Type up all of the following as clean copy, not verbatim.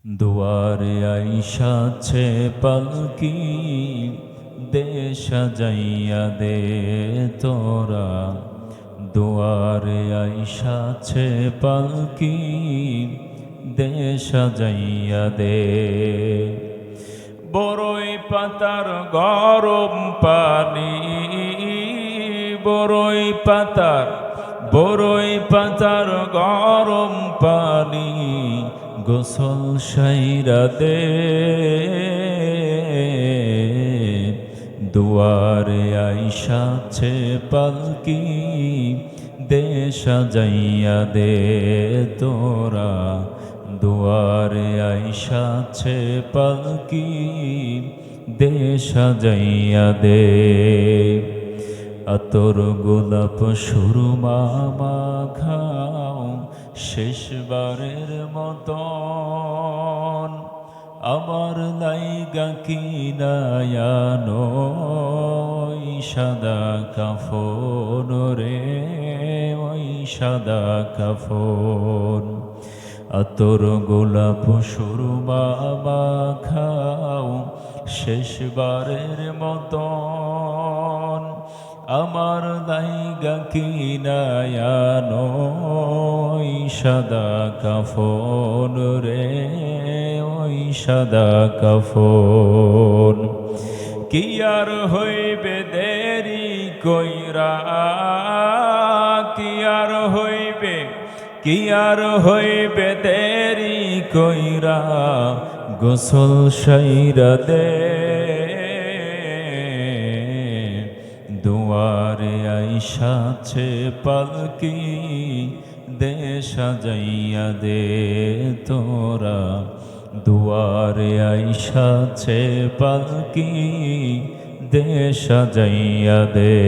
দুয়ারে আইসাছে পালকি, দে সাজাইয়া দে তোরা। দুয়ারে আইসাছে পালকি, দে সাজাইয়া দে। বড়ই পাতার গরম পানি, বড়ই পাতার গরম পানি, গোসল সাইরা দে। দুয়ারে আইসাছে পালকি, দে সাজাইয়া দে তোরা। দুয়ারে আইসাছে পালকি, দে সাজাইয়া দে। আতর গোলাপ সুরমা মাখাও শেষবারের মতন, আমার লাইগা কিনায়ানো সাদা কাফন রে, ওই সাদা কাফন। আতর গোলাপ সুরমা মাখাও শেষবারের মতন, আমার লাইগা কিনায়ানো সাদা কাফন রে, ওই সাদা কাফন। কি আর হইবে দেরি কইরা, কি আর হইবে দেরি কইরা, গোসল সাইরা দে। দুয়ারে আইসাছে পালকি, দে সাজাইয়া দে তোরা। দুয়ারে আইসাছে পালকি, দে সাজাইয়া দে।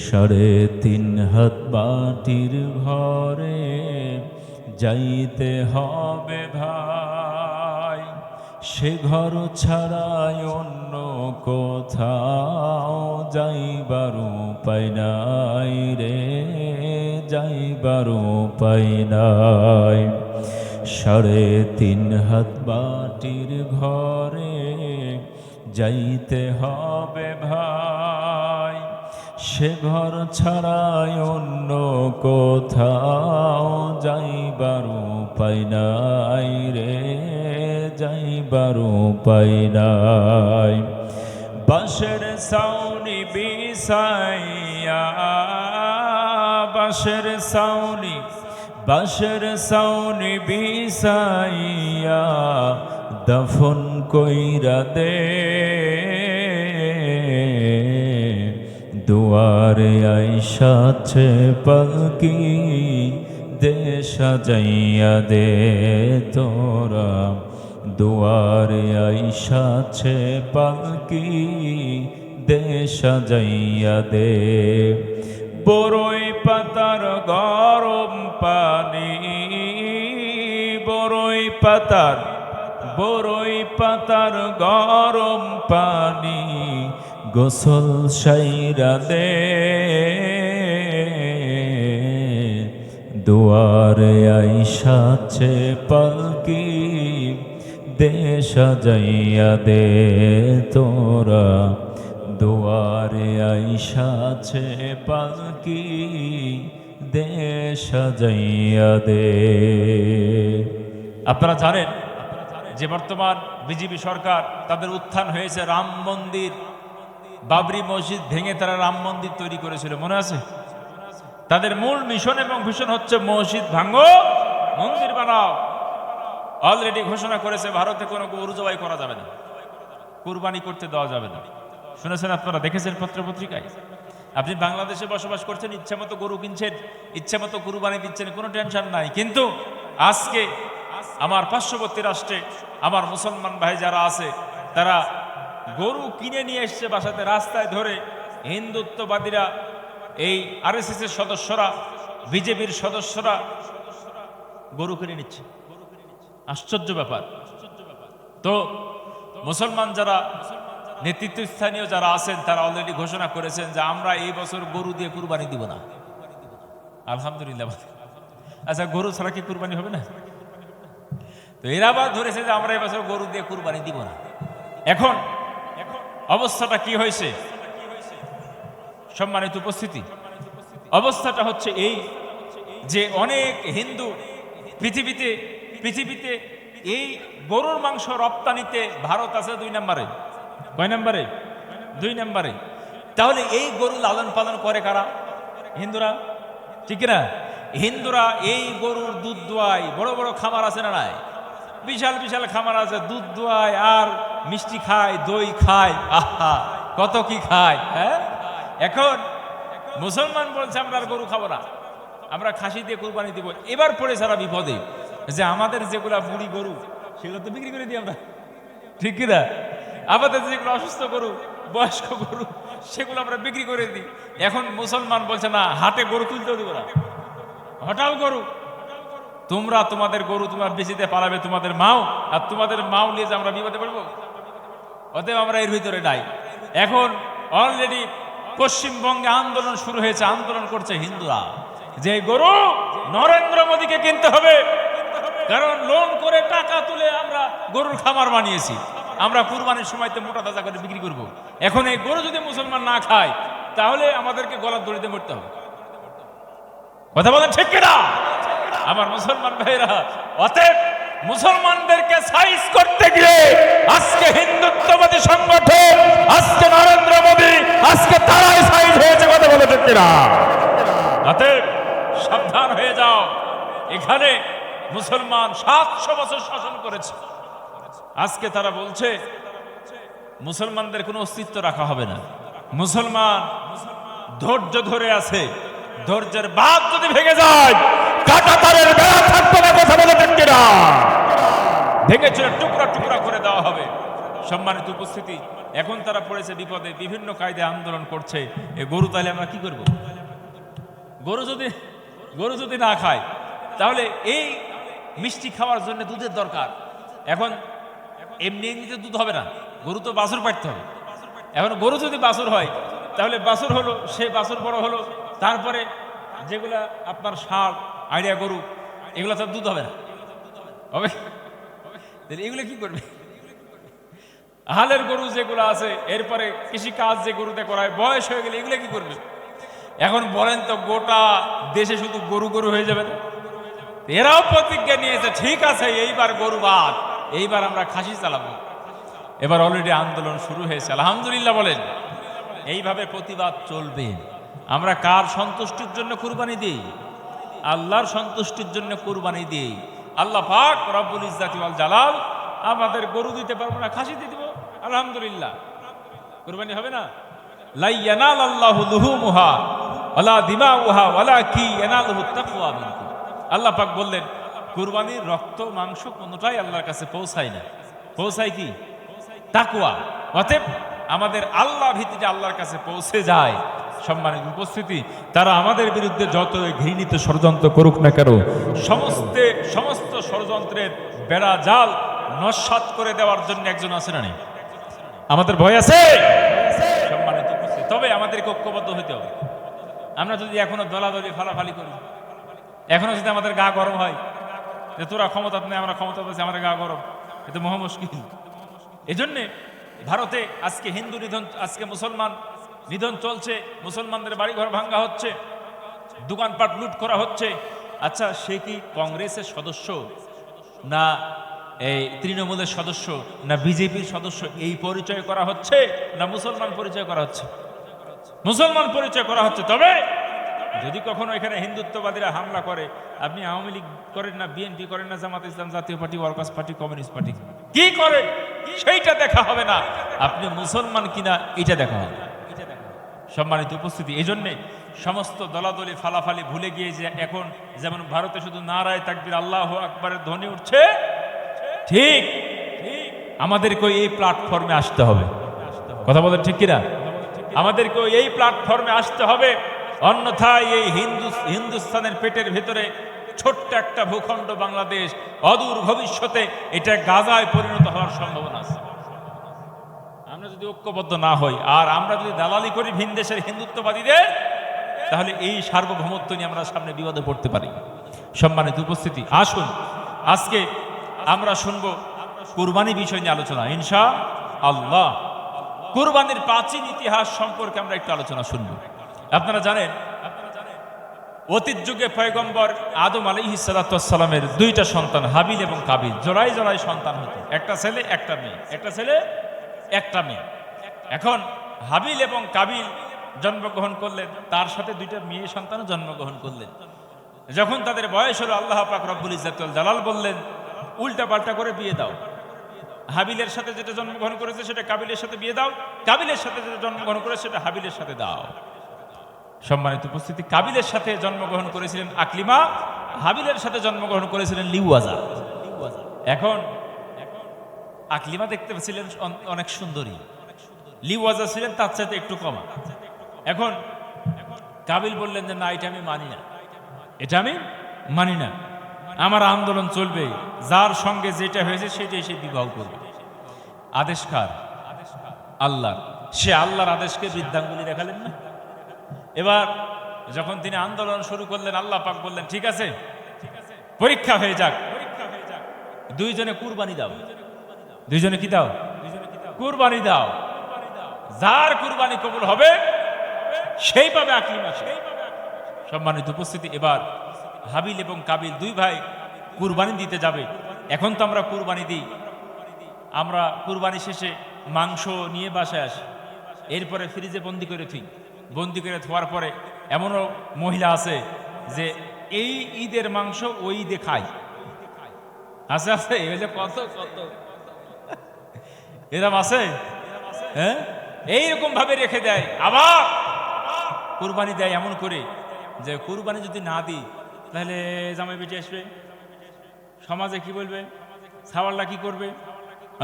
3.5 হাত মাটির ঘরে যাইতে হবে ভাই, সে ঘর ছাড়াই অন্য কোথাও যাইবার উপায় নাই রে, যাইবার উপায় নাই। 3.5 হাত মাটির ঘরে যাইতে হবে ভাই, সে ঘর ছাড়াই অন্য কোথাও যাইবার উপায় নাই রে, যাইবার উপায় নাই। বাঁশের ছাউনি বিছাইয়া, বাঁশের ছাউনি বিছাইয়া, দাফন কইরা দে। দুয়ারে আইসাছে পালকি, দে সাজাইয়া দে তোরা। দুয়ারে আইসাছে পালকি, দে সাজাইয়া দে। বড়ই পাতার গরম পানি, বড়ই পাতার গরম পানি, গোসল সাইরা দে। দুয়ারে আইসাছে পালকি, দে সাজাইয়া দে তোরা। দুয়ারে আইসাছে পালকি, দে সাজাইয়া দে। আপনারা জানেন যে বর্তমান বিজেপি সরকার, তাদের উত্থান হয়েছে রাম মন্দির, বাবরি মসজিদ ভেঙে তারা রাম মন্দির তৈরি করেছিল, মনে আছে? তাদের মূল মিশন এবং ভিশন হচ্ছে মসজিদ ভাঙো, মন্দির বানাও। অলরেডি ঘোষণা করেছে ভারতে কোনো গরু জবাই করা যাবে না, কুরবানি করতে দেওয়া যাবে না। শুনেছেন আপনারা, দেখেছেন পত্র পত্রিকায়? আপনি বাংলাদেশে বসবাস করছেন, ইচ্ছা মতো গরু কিনছেন, ইচ্ছা মতো কুরবানি দিচ্ছেন, কোনো টেনশন নাই। কিন্তু আজকে আমার পার্শ্ববর্তী রাষ্ট্রে আমার মুসলমান ভাই যারা আছে, তারা গরু কিনে নিয়ে এসছে বাসাতে, রাস্তায় ধরে হিন্দুত্ববাদীরা, এই RSS এর সদস্যরা, বিজেপির সদস্যরা গরু কিনে নিচ্ছে। আশ্চর্য ব্যাপার। তো মুসলমান যারা নেতৃত্বস্থানীয় যারা আছেন, তারা অলরেডি ঘোষণা করেছেন যে আমরা এই বছর গরু দিয়ে কুরবানি দিব না। আলহামদুলিল্লাহ। আচ্ছা, গরু ছাড়া কি কুরবানি হবে না? তো এরা আবার ধরেছে যে আমরা এবছর গরু দিয়ে কুরবানি দিব না। এখন অবস্থাটা কি হয়েছে সম্মানিত উপস্থিতি? অবস্থাটা হচ্ছে এই যে অনেক হিন্দু পৃথিবীতে এই গরুর মাংস রপ্তানিতে ভারত আছে 2 নম্বরে। কয় নম্বরে? 2 নম্বরে। তাহলে এই গরু লালন পালন করে কারা? হিন্দুরা, ঠিক না? হিন্দুরা এই গরুর দুধ দোয়ায়, বড় বড় খামার আছে না নাই? বিশাল বিশাল খামার আছে, দুধ দোয়ায় আর মিষ্টি খায়, দই খায়, আহা কত কি খায়। হ্যাঁ, এখন মুসলমান বলছে আমরা আর গরু খাবো না, আমরা খাসি দিয়ে কুরবানি দিব। এবার পড়ে সারা বিপদে যে আমাদের যেগুলা বুড়ি গরু সেগুলো তো বিক্রি করে দিই আমরা, ঠিক কিনা? আমাদের যেগুলো অসুস্থ গরু, বয়স্ক গরু, সেগুলো আমরা বিক্রি করে দিই। এখন মুসলমান বলছে না, হাটে গরু তুলতেও দিব না, হটাও গরু। তোমরা তোমাদের গরু তোমরা বেশিতে পালাবে তোমাদের মাও, আর তোমাদের মাও নিয়ে যে আমরা বিপদে পড়বো। অতএব আমরা এর ভিতরে নাই। এখন অলরেডি পশ্চিমবঙ্গে আন্দোলন শুরু হয়েছে, আন্দোলন করছে হিন্দুরা যে গরু নরেন্দ্র মোদীকে কিনতে হবে, কারণ লোন করে টাকা তুলে আমরা গরুর খামার বানিয়েছি, আমরা কুরবানির সময়তে মোটা তাজা করে বিক্রি করব। এখন এই গরু যদি মুসলমান না খায় তাহলে আমাদেরকে গলার দড়িতে মরতে হবে। কথা বলেন ঠিক কিনা আমার মুসলমান ভাইরা? অতএব মুসলমানদেরকে সাইজ করতে গিয়ে আজকে হিন্দুত্ববাদী সংগঠন, আজকে নরেন্দ্র মোদী, আজকে তারাই সাইজ হয়েছে। কথা বলে ঠিক কিনা? অতএব সাবধান হয়ে যাও। এখানে মুসলমান 700 বছর শাসন করেছে, আজকে তারা বলছে মুসলমানদের কোনো অস্তিত্ব রাখা হবে না। মুসলমান ধৈর্য ধরে আছে, ধৈর্যের বাঁধ যদি ভেঙে যায় কাঁটাতারের বেড়া থাকবে না। কথা বলে ঠিক কিনা? ভেঙে চুরে টুকরা টুকরা করে দেওয়া হবে। সম্মানিত উপস্থিতি, এখন তারা পড়েছে বিপদে, বিভিন্ন কায়দায় আন্দোলন করছে। এ গরু তাহলে আমরা কি করব? গরু যদি না খায় তাহলে এই মিষ্টি খাওয়ার জন্য দুধের দরকার। এখন এমনি এমনিতে দুধ হবে না, গরু তো বাছুর পাঠতে হবে। এখন গরু যদি বাছুর হয় তাহলে বাছুর হলো, সে বাছুর বড় হলো, তারপরে যেগুলা আপনার ষাঁড় আইডিয়া গরু, এগুলো তো দুধ হবে না, হবে? এগুলো কি করবে? হালের গরু যেগুলো আছে, এরপরে কৃষি কাজ যে গরুতে করায়, বয়স হয়ে গেলে এগুলো কি করবে? এখন বলেন তো, গোটা দেশে শুধু গরু গরু হয়ে যাবে না? এরাও প্রতিজ্ঞা নিয়েছে, ঠিক আছে এইবার গরু বাদ, এইবার আমরা খাসি চালাবো। এবার অলরেডি আন্দোলন শুরু হয়েছে, আলহামদুলিল্লাহ বলেন। এইভাবে প্রতিবাদ চলবে। আমরা কার সন্তুষ্টির জন্য কুরবানি দিই? আল্লাহর সন্তুষ্টির জন্য কুরবানি দিই। আল্লাহ পাক রব্বুল ইজ্জাতি ওয়াল জালাল আমাদের গরু দিতে পারবো না, খাসি দিয়ে দিব, আলহামদুলিল্লাহ, কুরবানি হবে না। লা ইয়ানালাল্লাহু লুহুমুহা ওয়ালা দিমাউহা ওয়ালাকিন ইয়ানালুহুত তাকওয়া মিনকুম। আল্লাহ পাক বললেন কুরবানির রক্ত মাংস কোনোটাই আল্লাহর কাছে পৌঁছায় না, পৌঁছায় কি? তাকওয়া। অতএব আমাদের আল্লাহ ভীতিটা আল্লাহর কাছে পৌঁছে যায়। সম্মানিত উপস্থিতি, তারা আমাদের বিরুদ্ধে যত ঘৃণিত ষড়যন্ত্র করুক না কেন, সমস্ত ষড়যন্ত্রের বেড়া জাল নস্যাৎ করে দেওয়ার জন্য একজন আছে না নেই? আমাদের ভয় আছে। সম্মানিত উপস্থিতি, তবে আমাদেরকে ঐক্যবদ্ধ হইতে হবে। আমরা যদি এখনো দলাদলি ফালাফালি করি, এখনো যদি আমাদের গা গরম হয় যে তোরা ক্ষমতা নেই, আমরা ক্ষমতা পাচ্ছি, আমাদের গা গরম, এটা মহা মুশকিল। এই জন্যে ভারতে আজকে হিন্দু নিধন, আজকে মুসলমান নিধন চলছে, মুসলমানদের বাড়িঘর ভাঙ্গা হচ্ছে, দোকানপাট লুট করা হচ্ছে। আচ্ছা, সে কি কংগ্রেসের সদস্য, না এই তৃণমূলের সদস্য, না বিজেপির সদস্য? এই পরিচয় করা হচ্ছে, না মুসলমান পরিচয় করা হচ্ছে? মুসলমান পরিচয় করা হচ্ছে। তবে যদি কখনো এখানে হিন্দুত্ববাদীরা হামলা করে, আপনি আওয়ামী লীগ করেন না, বিএনপি করেন না, জামাত ইসলাম, জাতীয় party, workers party, communist party, কি করে সেইটা দেখা হবে না, আপনি মুসলমান কিনা এটা দেখা হবে। সম্মানিত উপস্থিতি, এই জন্যে সমস্ত দলাদলি ফালাফালি ভুলে গিয়ে যে এখন যেমন ভারতে শুধু নারায়ে তাকবীর আল্লাহু আকবারের ধ্বনি উঠছে, ঠিক আমাদেরকে এই প্ল্যাটফর্মে আসতে হবে। কথা বলেন ঠিক কিনা? আমাদেরকে এই প্ল্যাটফর্মে আসতে হবে, অন্যথায় এই হিন্দুস্তানের পেটের ভেতরে ছোট্ট একটা ভূখণ্ড বাংলাদেশ অদূর ভবিষ্যতে এটা গাজায় পরিণত হওয়ার সম্ভাবনা আছে। আমরা যদি ঐক্যবদ্ধ না হই, আর আমরা যদি দালালি করি ভিন দেশের হিন্দুত্ববাদীদের, তাহলে এই সার্বভৌমত্ব নিয়ে আমরা সামনে বিপদে পড়তে পারি। সম্মানিত উপস্থিতি, আসুন আজকে আমরা শুনবো কুরবানি বিষয় নিয়ে আলোচনা ইনশাআল্লাহ। কুরবানির প্রাচীন ইতিহাস সম্পর্কে আমরা একটু আলোচনা শুনবো। আপনারা জানেন অতীত যুগে পয়গম্বর আদম আলাইহিস সালাতু ওয়াস সালামের দুইটা সন্তান হাবিল এবং কাবিল জোড়ায় জোড়ায় সন্তান হতো, একটা ছেলে একটা মেয়ে, একটা ছেলে একটা মেয়ে। এখন হাবিল এবং কাবিল জন্মগ্রহণ করলেন, তার সাথে দুইটা মেয়ে সন্তানও জন্মগ্রহণ করলেন। যখন তাদের বয়স হলো আল্লাহ পাক রব্বুল ইজ্জত ওয়াল জালাল বললেন উল্টা পাল্টা করে বিয়ে দাও। হাবিলের সাথে যেটা জন্মগ্রহণ করেছে সেটা কাবিলের সাথে বিয়ে দাও, কাবিলের সাথে যেটা জন্মগ্রহণ করেছে সেটা হাবিলের সাথে দাও। সম্মানিত উপস্থিতি, কাবিলের সাথে জন্মগ্রহণ করেছিলেন আকলিমা, হাবিলের সাথে জন্মগ্রহণ করেছিলেন লিওয়াজা। এখন আকলিমা দেখতে পেয়েছিলেন অনেক সুন্দরী, লিওয়াজা ছিলেন তার চাইতে একটু কমা। এখন কাবিল বললেন যে না, এটা আমি মানি না, এটা আমি মানি না, আমার আন্দোলন চলবে, যার সঙ্গে যেটা হয়েছে সেটাই সে বিবাহ করবে। আদেশ কার? আল্লাহ। সে আল্লাহর আদেশকে বৃদ্ধাঙ্গুলি দেখালেন না। এবার যখন তিনি আন্দোলন শুরু করলেন আল্লাহ পাক বললেন ঠিক আছে, পরীক্ষা হয়ে যাক, দুইজনে কুরবানি দাও। দুইজনে কি দাও? কুরবানি দাও। যার কুরবানি কবুল হবে সেই পাবে আকলিমা। সম্মানিত উপস্থিতি, এবার হাবিল এবং কাবিল দুই ভাই কুরবানি দিতে যাবে। এখন তো আমরা কুরবানি দিই, আমরা কুরবানি শেষে মাংস নিয়ে বাসায় আসি, এরপরে ফ্রিজে বন্দি করে থুই। বন্দি করে থোয়ার পরে এমনও মহিলা আছে যে এই ঈদের মাংস ওই ঈদে খায়। আছে আছে, কত কত এরকম আছে। হ্যাঁ, এইরকম ভাবে রেখে দেয়, আবার কুরবানি দেয় এমন করে যে কুরবানি যদি না দিই তাহলে জামাই বেটি আসবে, সমাজে কি বলবে, সাওয়াল্লা কি করবে।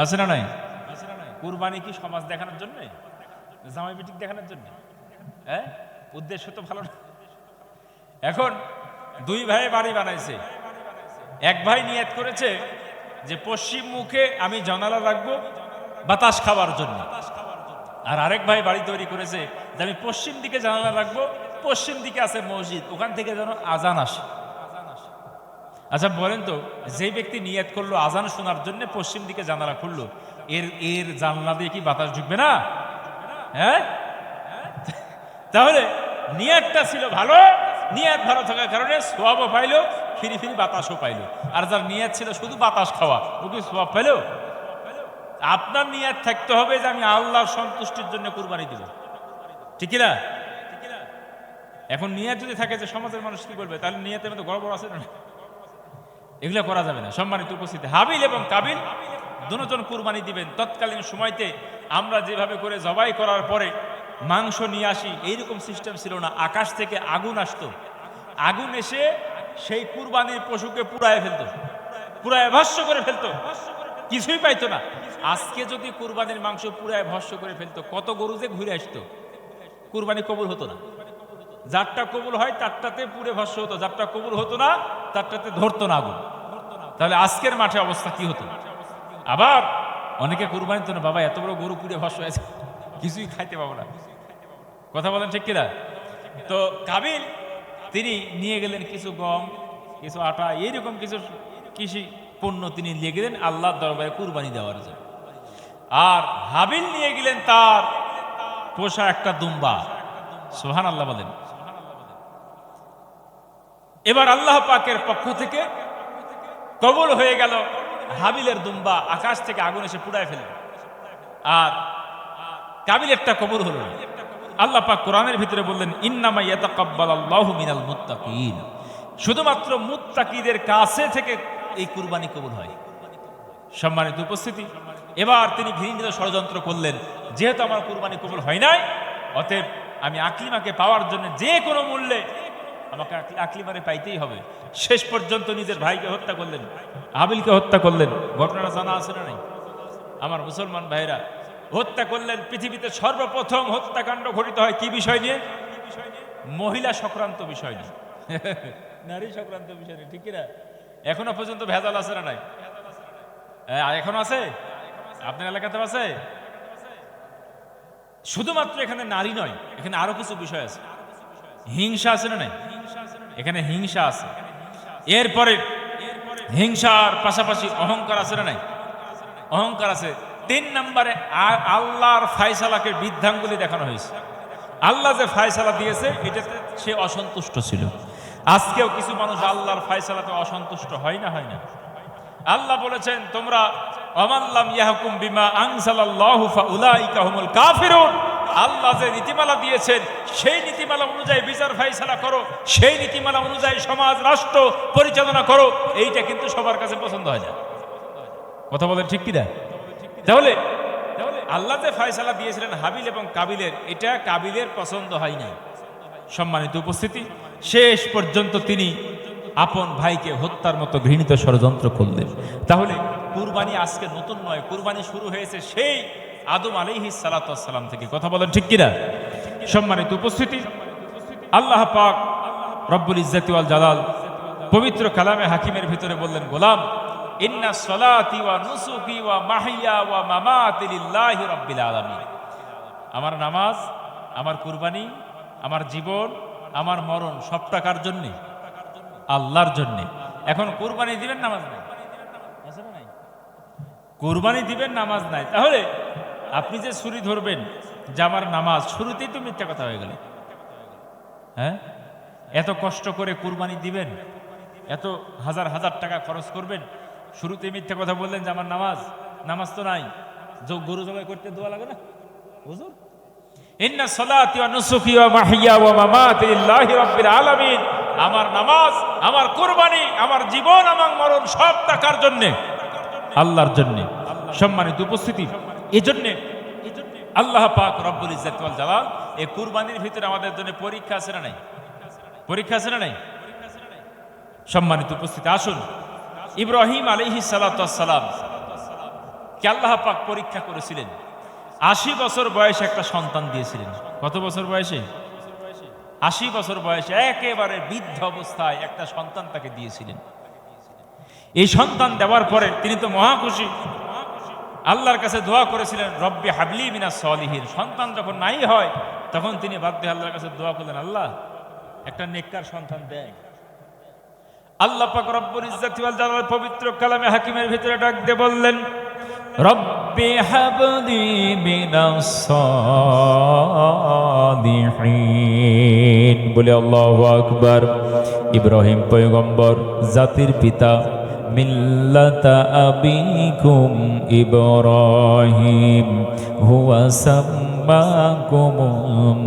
আছে না নাই? কুরবানি কি সমাজ দেখানোর জন্য, জামাই বেটি দেখানোর জন্য? হ্যাঁ, উদ্দেশ্য তো ভালো না। এখন দুই ভাই বাড়ি বানাইছে, এক ভাই নিয়ত করেছে যে পশ্চিম মুখে আমি জানালা রাখবো বাতাস খাওয়ার জন্য, আর আরেক ভাই বাড়ি তৈরি করেছে যে আমি পশ্চিম দিকে জানালা রাখবো, পশ্চিম দিকে আছে মসজিদ, ওখান থেকে যেন আজান আসে। আচ্ছা বলেন তো, যে ব্যক্তি নিয়ত করলো আজান শোনার জন্য পশ্চিম দিকে জানালা খুললো, এর জানলা দিয়ে কি বাতাস ঢুকবে না? হ্যাঁ, তাহলে নিয়তটা ছিল ভালো, নিয়ত ভালো থাকার কারণে সওয়াবও পাইলো, ফিরি ফিরি বাতাসও পাইলো। আর যার নিয়ত ছিল শুধু বাতাস খাওয়া, ও কি সওয়াব পাইলো? আপনার নিয়ত থাকতে হবে যে আমি আল্লাহর সন্তুষ্টির জন্য কুরবানি দিব, ঠিক না? এখন নিয়ত যদি থাকে যে সমাজের মানুষ কি বলবে, তাহলে নিয়তের মধ্যে গড়বড় আছে না, এগুলো করা যাবে না। সম্মানিত উপস্থিতি, হাবিল এবং কাবিল দুজন কুরবানি দিবেন। তৎকালীন সময়তে আমরা যেভাবে করে জবাই করার পরে মাংস নিয়ে আসি, এইরকম সিস্টেম ছিল না। আকাশ থেকে আগুন আসতো, আগুন এসে সেই কুরবানির পশুকে পুড়ায় ফেলতো, পুড়ায় ভস্ম করে ফেলতো, কিছুই পাইতো না। আজকে যদি কুরবানির মাংস পুড়ায় ভস্ম করে ফেলতো, কত গরু যে ঘুরে আসতো, কুরবানি কবুল হতো না। যারটা কবুল হয় তারটাতে পুড়ে ভস্ম হতো, যারটা কবুল হতো না তারটাতে ধরতো না আগুন। তাহলে আজকের মাঠে অবস্থা কি হতো? আবার অনেকে কুরবানি তো না, বাবা এত বড় গরু পুড়ে ভস্ম হয়েছে, কিছুই খাইতে পাবো না। কথা বলেন ঠিক কিনা? তো কাবিল তিনি নিয়ে গেলেন কিছু গম, কিছু আটা, এইরকম কিছু কৃষি পণ্য তিনি নিয়ে গেলেন আল্লাহর দরবারে কুরবানি দেওয়ার জন্য। আর হাবিল নিয়ে গেলেন তার পোষা একটা দুম্বা। সুবহানাল্লাহ বলেন। এবার আল্লাহ পাকের পক্ষ থেকে কবুল হয়ে গেল হাবিলের দুম্বা, আকাশ থেকে আগুন এসে পুড়ায় ফেলল। আর কাবিলেরটা কবুল হলো না। আল্লাহ পাক কোরআনের ভিতরে বললেন ইন্নামা ইয়াতাকাব্বালাল্লাহু মিনাল মুত্তাকিন, শুধুমাত্র মুত্তাকিদের কাছে থেকে এই কুরবানি কবুল হয়। সম্মানিত উপস্থিতি, এবার তিনি ঘৃণিত ষড়যন্ত্র করলেন, যেহেতু আমার কুরবানি কবুল হয় নাই, অতএব আমি আকলিমাকে পাওয়ার জন্য যে কোনো মূল্যে আমাকে আকলিমারে পাইতেই হবে। শেষ পর্যন্ত নিজের ভাইকে হত্যা করলেন, হাবিলকে হত্যা করলেন। ঘটনাটা জানা আছে না নাই? আমার মুসলমান ভাইরা, হত্যা করলেন। পৃথিবীতে সর্বপ্রথম হত্যাকাণ্ড ঘটিত হয় কি বিষয় নিয়ে? মহিলা সংক্রান্ত বিষয় নিয়ে, নারী সংক্রান্ত বিষয় নিয়ে, ঠিক না? এখনো পর্যন্ত ভেজাল আছে না নাই? এখনো আছে? আপনার এলাকাতে আছে? শুধুমাত্র এখানে নারী নয়, এখানে আরো কিছু বিষয় আছে। হিংসা আছে না নাই? এখানে হিংসা আছে। এরপরে হিংসার পাশাপাশি অহংকার আছে না নাই? অহংকার আছে। 3 নম্বরে আল্লাহর ফায়সালাকে বৃদ্ধাঙ্গুলি দেখানো হয়েছে। আল্লাহ যে ফায়সালা দিয়েছে এটাতে সে অসন্তুষ্ট ছিল। আজকেও কিছু মানুষ আল্লাহর ফায়সালাতে অসন্তুষ্ট হয় না? আল্লাহ বলেছেন, তোমরা অমাল্লাম ইয়াহকুম বিমা আনজালাল্লাহু ফাউলাইকা হুমুল কাফিরুন। আল্লাহ যে নীতিমালা দিয়েছেন সেই নীতিমালা অনুযায়ী বিচার ফায়সালা করো, সেই নীতিমালা অনুযায়ী সমাজ রাষ্ট্র পরিচালনা করো। এইটা কিন্তু সবার কাছে পছন্দ হয় না। কথা বলেন ঠিক কি না? তাহলে আল্লাহ যে ফায়সালা দিয়েছিলেন হাবিল এবং কাবিলের, এটা কাবিলের পছন্দ হয় নাই। সম্মানিত উপস্থিতি, শেষ পর্যন্ত তিনি আপন ভাইকে হত্যার মতো ঘৃণিত ষড়যন্ত্র করলেন। তাহলে কুরবানি আজকে নতুন নয়, কুরবানি শুরু হয়েছে সেই আদম আলাইহিস সালাতু ওয়াস সালাম থেকে। কথা বলেন ঠিক কিনা? সম্মানিত উপস্থিতি, আল্লাহ পাক রব্বুল ইজ্জতি ওয়াল জালাল পবিত্র কালামে হাকিমের ভিতরে বললেন, গোলাম ইন্না সলাতি ওয়া নুসুকি ওয়া মাহিয়া ওয়া মামাতি লিল্লাহি রাব্বিল আলামিন। আমার নামাজ, আমার কুরবানি, আমার জীবন, আমার মরণ সবটা কার জন্য? আল্লাহর জন্য। এখন কুরবানি দিবেন, নামাজ নাই, আছে না নাই? কুরবানি দিবেন, নামাজ নাই। তাহলে আপনি যে ছুরি ধরবেন যে আমার নামাজ, শুরুতেই তো মিথ্যা কথা হয়ে গেল। হ্যাঁ, এত কষ্ট করে কুরবানি দিবেন, এত হাজার হাজার টাকা খরচ করবেন, শুরুতে মিথ্যা কথা বললেন যে আমার নামাজ, নামাজ তো নাই। গরু জবাই করতে দোয়া লাগে না হুজুর? ইন্না সলাতি ওয়া নুসুকি ওয়া মাহিয়া ওয়া মামাতি লিল্লাহি রাব্বিল আলামিন। আমার নামাজ, আমার কুরবানি, আমার জীবন, আমার মরণ সব টাকার জন্য, আল্লাহর জন্য। সম্মানিত উপস্থিতি, এজন্য আল্লাহ পাক রব্বুল ইজ্জত ওয়াল জালাল এই কুরবানির ভিতরে আমাদের জন্য পরীক্ষা আছে না নাই? পরীক্ষা আছে না নাই? সম্মানিত উপস্থিতি, আসুন ইব্রাহিম আলাইহিস সালাতু ওয়াস সালাম কে আল্লাহ পাক পরীক্ষা করেছিলেন। 80 বছর বয়সে একটা সন্তান দিয়েছিলেন। কত বছর বয়সে? 80 বছর বয়সে একেবারে বৃদ্ধ অবস্থায় একটা সন্তান তাকে দিয়েছিলেন। এই সন্তান দেওয়ার পরে তিনি তো মহা খুশি, আল্লাহর কাছে দোয়া করেছিলেন, রব্বি হাবলি মিনাস সলিহিন। সন্তান যখন নাই হয় তখন তিনি বাধ্য আল্লাহর কাছে দোয়া করলেন, আল্লাহ একটা নেককার সন্তান দেন। আল্লাহ পাক রব্বুল ইজ্জতি ওয়াল জালাল পবিত্র কালামে হাকিমের ভিতরে ডাক দিয়ে বললেন, রব্বি হাবলি মিনাস সলিহিন। বলে আল্লাহু আকবার। ইব্রাহিম পয়গম্বর জাতির পিতা, মিল্লাতা আবিকুম ইব্রাহিম হুয়া সাম্মাকুমুল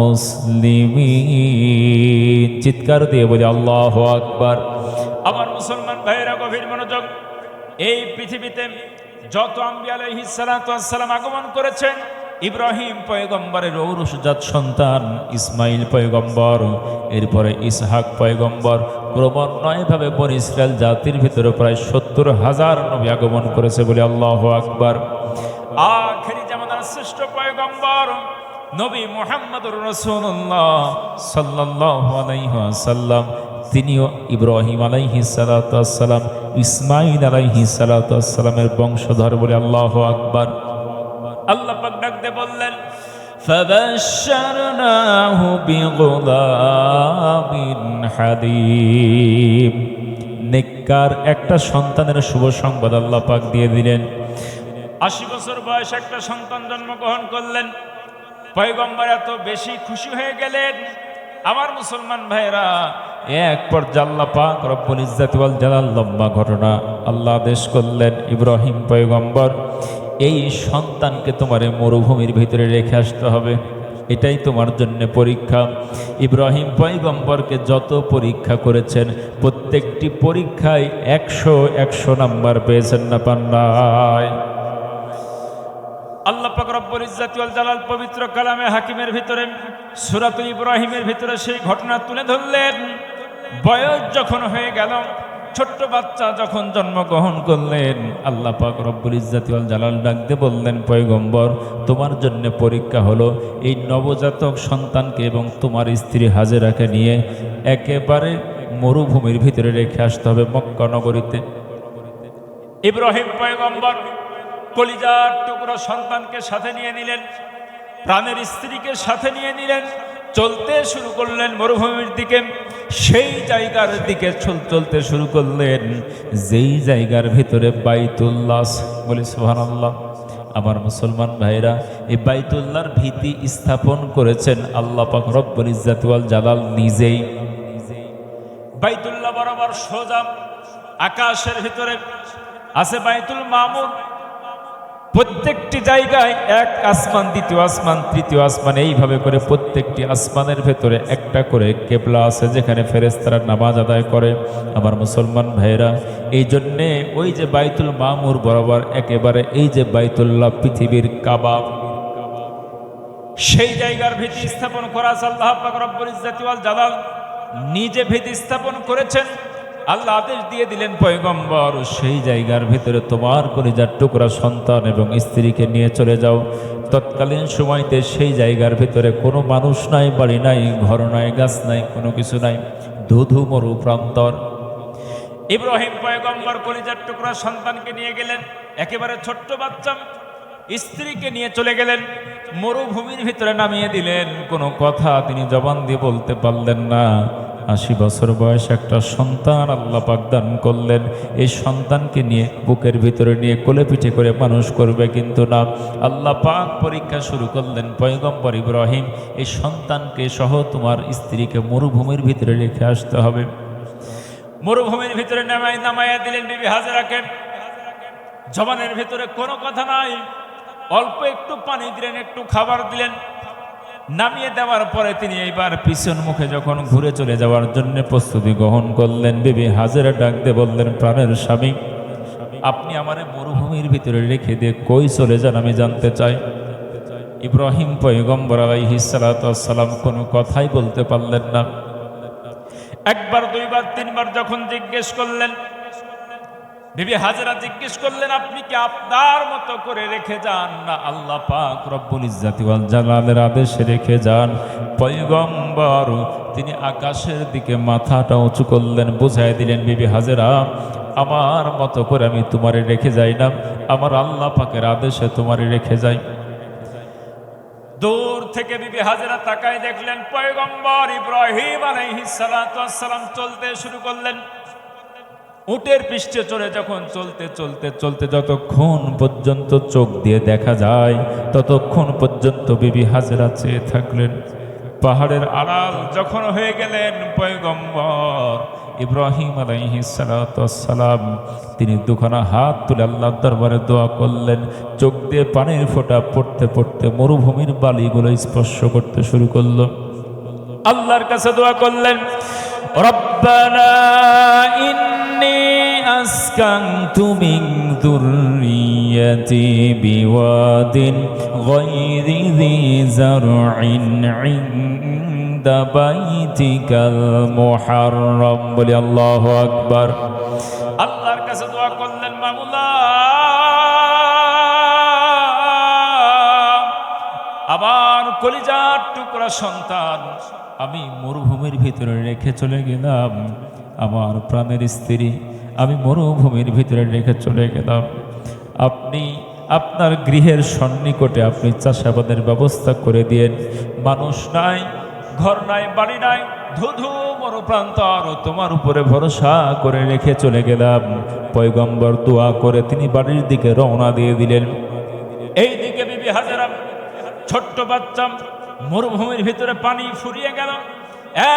মুসলিমিন। চিৎকার দিয়ে বলে আল্লাহু আকবার। আমার মুসলমান ভাইয়েরা গভীর মনোযোগ। এই পৃথিবীতে যত আম্বিয়া আলাইহিস সালাতু ওয়াস সালাম আগমন করেছেন, ইব্রাহিম পয়গম্বরের ঔরসজাত সন্তান ইসমাইল পয়গম্বর, এরপরে ইসহাক পয়গম্বর, ক্রমান্বয়ভাবে বনী ইসরায়েল জাতির ভিতরে প্রায় 70,000 নবী আগমন করেছে বলে আল্লাহু আকবার। আখেরি জামানার শ্রেষ্ঠ পয়গম্বর নবী মুহাম্মদুর রাসূলুল্লাহ সাল্লাল্লাহু আলাইহি ওয়াসাল্লাম, তিনিও ইব্রাহিম আলাইহিস সালাতু ওয়াস সালাম, ইসমাইল আলাইহিস সালাতু ওয়াস সালামের বংশধর বলে আল্লাহু আকবার। আল্লাহ পাক ডাক দিয়ে বললেন, ফাবাশশারনাহু বিগুলামিন হালিম। নেককার একটা সন্তানের শুভ সংবাদ আল্লাহ পাক দিয়ে দিলেন। 80 বছর বয়সে একটা সন্তান জন্মগ্রহণ করলেন। পয়গম্বর এত বেশি খুশি হয়ে গেলেন। আমার মুসলমান ভাইরা, এক পর্যায়ে আল্লাহ পাক রব্বুল ইজ্জতি ওয়াল জালাল লম্বা ঘটনা আল্লাহ আদেশ করলেন, ইব্রাহিম পয়গম্বর এই সন্তানকে তোমার মরুভূমির ভিতরে রেখে আসতে হবে, এটাই তোমার জন্য পরীক্ষা। ইব্রাহিম পয়গম্বরকে যত পরীক্ষা করেছেন প্রত্যেকটি পরীক্ষায় 100 নাম্বার পেয়েছেন না পান নাই? আল্লাহ পাক রব্বুল ইজ্জতি ওয়াল জালাল পবিত্র কালামে হাকিমের ভিতরে সূরাতুল ইব্রাহিমের ভিতরে সেই ঘটনা তুলে ধরলেন। বয়স যখন হয়ে গেল, ছোট্ট বাচ্চা যখন জন্মগ্রহণ করলেন, আল্লাহ পাক রব্বুল ইজ্জতি ওয়াল জালাল ডাক দিয়ে বললেন, পয়গম্বর তোমার জন্য পরীক্ষা হলো এই নবজাতক সন্তানকে এবং তোমার স্ত্রী হাজেরাকে নিয়ে একেবারে মরুভূমির ভিতরে রেখে আসতে হবে মক্কা নগরীতে। ইব্রাহিম পয়গম্বর কলিজার টুকরো সন্তানকে সাথে নিয়ে নিলেন, প্রাণের স্ত্রীকে সাথে নিয়ে নিলেন, চলতে শুরু করলেন মরুভূমির দিকে। সেই জায়গার দিকে চলতে শুরু করলেন যেই জায়গার ভিতরে বাইতুল্লাহ। বলি সুবহানাল্লাহ। আমার মুসলমান ভাইরা, এই বাইতুল্লাহর ভিত্তি স্থাপন করেছেন আল্লাহ পাক রব্বুল ইজ্জাত ওয়াল জালাল নিজেই। বাইতুল্লাহ বরাবর সোজা আকাশের ভিতরে আছে বাইতুল মামুর। প্রত্যেকটি জায়গায় এক আসমান, দ্বিতীয় আসমান, তৃতীয় আসমান, এইভাবে করে প্রত্যেকটি আসমানের ভেতরে একটা করে কেবলা আছে যেখানে ফেরেশতারা নামাজ আদায় করে। আমার মুসলমান ভাইরা, এই জন্যে ওই যে বাইতুল মামুর বরাবর একেবারে এই যে বাইতুল্লাহ পৃথিবীর কাবা, সেই জায়গার ভিত্তি স্থাপন করা আছে আল্লাহ পাক রব্বুল ইজ্জাতি ওয়াল জালাল নিজে ভিত্তি স্থাপন করেছেন। আল্লাহ আদেশ দিয়ে দিলেন পয়গম্বর, সেই জায়গার ভিতরে তোমার কলিজার টুকরা সন্তান এবং স্ত্রীকে নিয়ে চলে যাও। তৎকালীন সময়তে সেই জায়গার ভিতরে কোনো মানুষ নাই, বাড়ি নাই, ঘর নাই, গাছ নাই, কোনো কিছু নাই, ধুধু মরু প্রান্তর। ইব্রাহিম পয়গম্বর কলিজার টুকরা সন্তানকে নিয়ে গেলেন, একেবারে ছোট্ট বাচ্চা, স্ত্রীকে নিয়ে চলে গেলেন, মরুভূমির ভিতরে নামিয়ে দিলেন। কোনো কথা তিনি জবান দিয়ে বলতে পারলেন না। 80 বছর বয়স একটা সন্তান আল্লাহ পাক দান করলেন। এই সন্তানকে নিয়ে বুকের ভিতরে নিয়ে কোলে পিঠে করে মানুষ করবে, কিন্তু না, আল্লাহ পাক পরীক্ষা শুরু করলেন। পয়গম্বর ইব্রাহিম, এই সন্তানকে সহ তোমার স্ত্রীকে মরুভূমির ভিতরে রেখে আসতে হবে। মরুভূমির ভিতরে নামাইয়া দিলেন বিবি হাজেরাকে। জবানের ভিতরে কোনো কথা নাই, অল্প একটু পানি দিলেন, একটু খাবার দিলেন। নামিয়ে দেওয়ার পরে তিনি এইবার পিছন মুখে যখন ঘুরে চলে যাওয়ার জন্য প্রস্তুতি গ্রহণ করলেন, বিবি হাজেরা ডাক দিয়ে বললেন, প্রাণের স্বামী, আপনি আমারে মরুভূমির ভিতরে রেখে দিয়ে কই চলে যান আমি জানতে চাই। ইব্রাহিম পয়গম্বর আলাইহিস সালাতু ওয়াস সালাম কোনো কথাই বলতে পারলেন না। একবার, দুইবার, তিনবার যখন জিজ্ঞেস করলেন, বিবি হাজেরা জিজ্ঞেস করলেন, আপনি কি আপনার মতো করে রেখে যান না আল্লাহ পাক রব্বুল ইজ্জাতি ওয়াল জালালের আদেশে রেখে যান? পয়গম্বর তিনি আকাশের দিকে মাথাটা উঁচু করলেন, বুঝাই দিলেন, বিবি হাজেরা, আমার মতো করে আমি তোমারে রেখে যাই না, আমার আল্লাহ পাকের আদেশে তোমারে রেখে যাই। দূর থেকে বিবি হাজেরা তাকায় দেখলেন পয়গম্বর ইব্রাহিম আলাইহিস সালাতু ওয়াস সালাম চলতে শুরু করলেন। উটের পৃষ্ঠে চড়ে যখন চলতে চলতে চলতে যতক্ষণ পর্যন্ত চোখ দিয়ে দেখা যায় ততক্ষণ পর্যন্ত বিবি হাজেরা চেয়ে থাকলেন। পাহাড়ের আড়াল যখন হয়ে গেলেন পয়গম্বর ইব্রাহিম আলাইহিস সালাতু ওয়াস সালাম, তিনি দুখানা হাত তুলে আল্লাহর দরবারে দোয়া করলেন। চোখ দিয়ে পানির ফোঁটা পড়তে পড়তে মরুভূমির বালিগুলো স্পর্শ করতে শুরু করলো। আল্লাহর কাছে দোয়া করলেন, রব্বানা ইন্নী আসকানতু মিন যুররিয়্যাতি বিওয়াদিন গায়রি যী যারইন ইনদা বাইতিকাল মুহাররম। বলি আল্লাহু আকবার। আল্লাহর কাছে দোয়া করলেন, মাওলা আমার কলিজার টুকরা সন্তান আমি মরুভূমির ভিতরে রেখে চলে গেলাম, আমার প্রাণের স্ত্রী আমি মরুভূমির ভিতরে রেখে চলে গেলাম। আপনি আপনার গৃহের সন্নিকটে আপনি চাষাবাদের ব্যবস্থা করে দিয়েন। মানুষ নাই, ঘর নাই, বাড়ি নাই, ধুধু মরুপ্রান্তর, তোমার উপরে ভরসা করে রেখে চলে গেলাম। পয়গম্বর দোয়া করে তিনি বাড়ির দিকে রওনা দিয়ে দিলেন। এই দিকে বিবি হাজেরা ছোট্ট বাচ্চা, মরুভূমির ভিতরে পানি ফুরিয়ে গেল।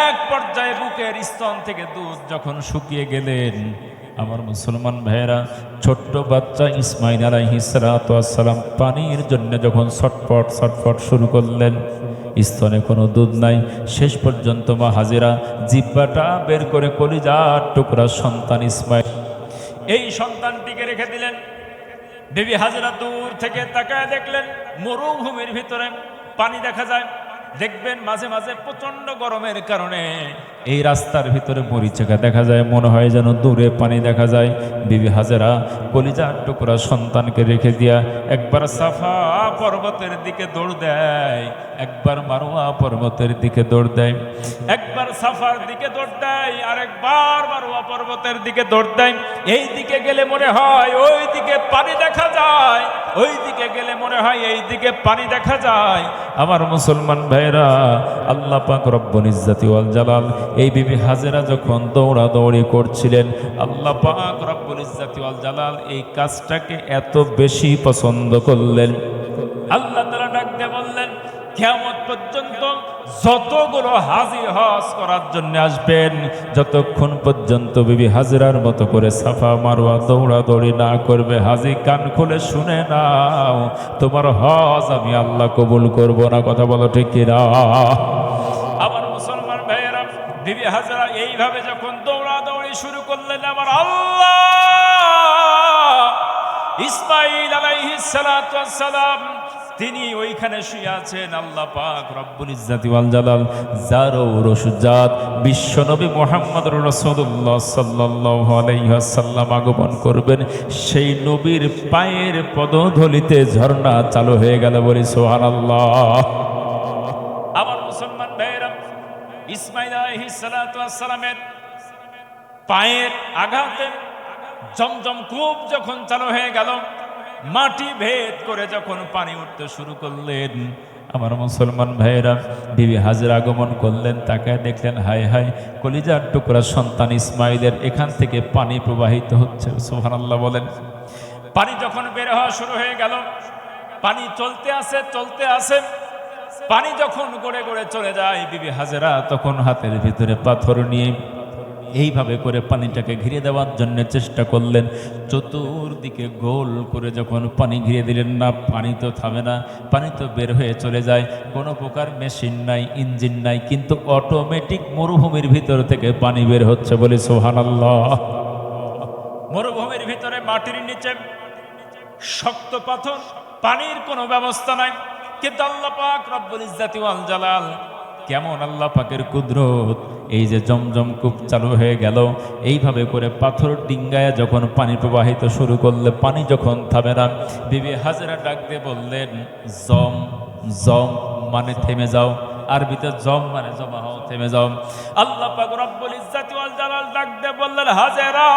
এক পর্যায়ে বুকের স্তন থেকে দুধ যখন শুকিয়ে গেলেন, আমার মুসলমান ভাইয়েরা, ছোট্ট বাচ্চা ইসমাইল আলাইহিস সালাতু ওয়াস সালাম পানির জন্য যখন ছটফট ছটফট শুরু করলেন, স্তনে কোনো দুধ নাই। শেষ পর্যন্ত মা হাজেরা জিহ্বাটা বের করে কলিজার টুকরা সন্তান ইসমাইল, এই সন্তানটিকে রেখে দিলেন। বিবি হাজেরা দূর থেকে তাকায় দেখলেন মরুভূমির ভিতরে পানি দেখা যায়। দেখবেন মাঝে মাঝে প্রচন্ড গরমের কারণে এই রাস্তার ভিতরে মরিচিকা দেখা যায়, মনে হয় যেন দূরে পানি দেখা যায়। বিবি হাজেরা কলিজার টুকরা সন্তানকে রেখে দিয়া একবার সাফা পর্বতের দিকে দৌড় দেয়, একবার মারওয়া পর্বতের দিকে দৌড় দেয়, একবার সাফার দিকে দৌড় দেয়, আরেকবার মারওয়া পর্বতের দিকে দৌড় দেয়। এই দিকে গেলে মনে হয় ওই দিকে পানি দেখা যায়, ওই দিকে গেলে মনে হয় এই দিকে পানি দেখা যায়। আমার মুসলমান ভাইরা, আল্লাহ পাক রব্বুল ইজ্জাতি ওয়াল জালাল এই বিবি হাজেরা যখন দৌড়াদৌড়ি করছিলেন, আল্লাহ পাক রব্বুল ইজ্জাতি ওয়াল জালাল এই কাজটাকে এত বেশি পছন্দ করলেন। আল্লাহ তাআলা ডাক দিয়ে বললেন, কিয়ামত পর্যন্ত যতগুলো হাজী হজ করার জন্য আসবেন, যতক্ষণ পর্যন্ত বিবি হাজরার মতো করে সাফা মারওয়া দৌড়াদৌড়ি না করবে, হাজী কান খুলে শুনে নাও, তোমার হজ আমি আল্লাহ কবুল করব না। কথা বলো ঠিক কিনা? আমার মুসলমান ভাইয়েরা, বিবি হাজরা এইভাবে যখন দৌড়াদৌড়ি শুরু করলেন, আমার আল্লাহ ইসমাঈল আলাইহিস সালাতু ওয়াস সালাম তিনি ওইখানে শুয়ে আছেন। আল্লাহ পাক রব্বুল ইজ্জাতি ওয়াল জালাল যার রসুজাত বিশ্বনবী মুহাম্মদুর রাসূলুল্লাহ সাল্লাল্লাহু আলাইহি ওয়াসাল্লাম আগমন করবেন, সেই নবীর পায়ের পদধূলিতে ঝর্ণা চালু হয়ে গেল। বলি সুবহানাল্লাহ। আমার মুসলমান ভাইরা, ইসমাঈল আলাইহিস সালাতু ওয়াস সালামের পায়ের আঘাতে জমজম কূপ যখন চালু হয়ে গেল, মাটি ভেদ করে যখন পানি উঠতে শুরু করলেন, আমার মুসলমান ভাইয়েরা, বিবি হাজরা আগমন করলেন, তাকে দেখলেন, হায় হায়, কলিজার টুকরা সন্তান ইসমাইলের এখান থেকে পানি প্রবাহিত হচ্ছে। সুবহানাল্লাহ বলেন। পানি যখন বের হওয়া শুরু হয়ে গেল, পানি চলতে আসে, পানি যখন গড়ে গড়ে চলে যায়, বিবি হাজরা তখন হাতের ভিতরে পাথর নিয়ে এইভাবে করে পানিটাকে ঘিরে দেওয়ার জন্য চেষ্টা করলেন। চতুর্দিকে গোল করে যখন পানি ঘিরে দিলেন, না পানি তো থামে না, পানি তো বের হয়ে চলে যায়। কোনো প্রকার মেশিন নাই, ইঞ্জিন নাই, কিন্তু অটোমেটিক মরুভূমির ভিতর থেকে পানি বের হচ্ছে। বলি সুবহানাল্লাহ। মরুভূমির ভিতরে মাটির নিচে শক্ত পাথর, পানির কোনো ব্যবস্থা নাই, কিন্তু আল্লাহ পাক রব্বুল ইজ্জাতি ওয়াল জালাল, কেমন আল্লাহ পাকের কুদরত! এই যে জমজম কূপ চালু হয়ে গেল, এইভাবে করে পাথর ডিঙ্গায় যখন পানি প্রবাহিত শুরু করলে, পানি যখন থামে না, বিবি হাজরা ডাক দিয়ে বললেন, জম জম মানে থেমে যাও। আরবিতে জম মানে জমা হও, থেমে যাও। আল্লাহ পাক রব্বুল ইজ্জাতি ওয়াল জালাল ডাক দিয়ে বললেন, হাজেরা,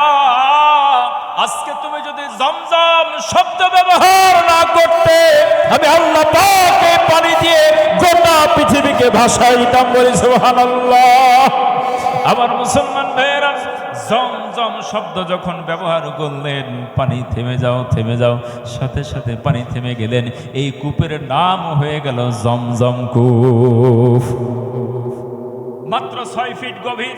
আজকে তুমি যদি জমজম শব্দ ব্যবহার না করতে, আমি আল্লাহ পাক এই পানি দিয়ে গোটা পৃথিবীকে ভাসাইতাম। বলি সুবহানাল্লাহ। আমার মুসলমান ভাইয়েরা, জমজম শব্দ যখন ব্যবহার করলেন, পানি থেমে যাও, থেমে যাও, সাথে সাথে পানি থেমে গেলেন। এই কূপের নাম হয়ে গেল জমজম কূপ। মাত্র 6 ফিট গভীর,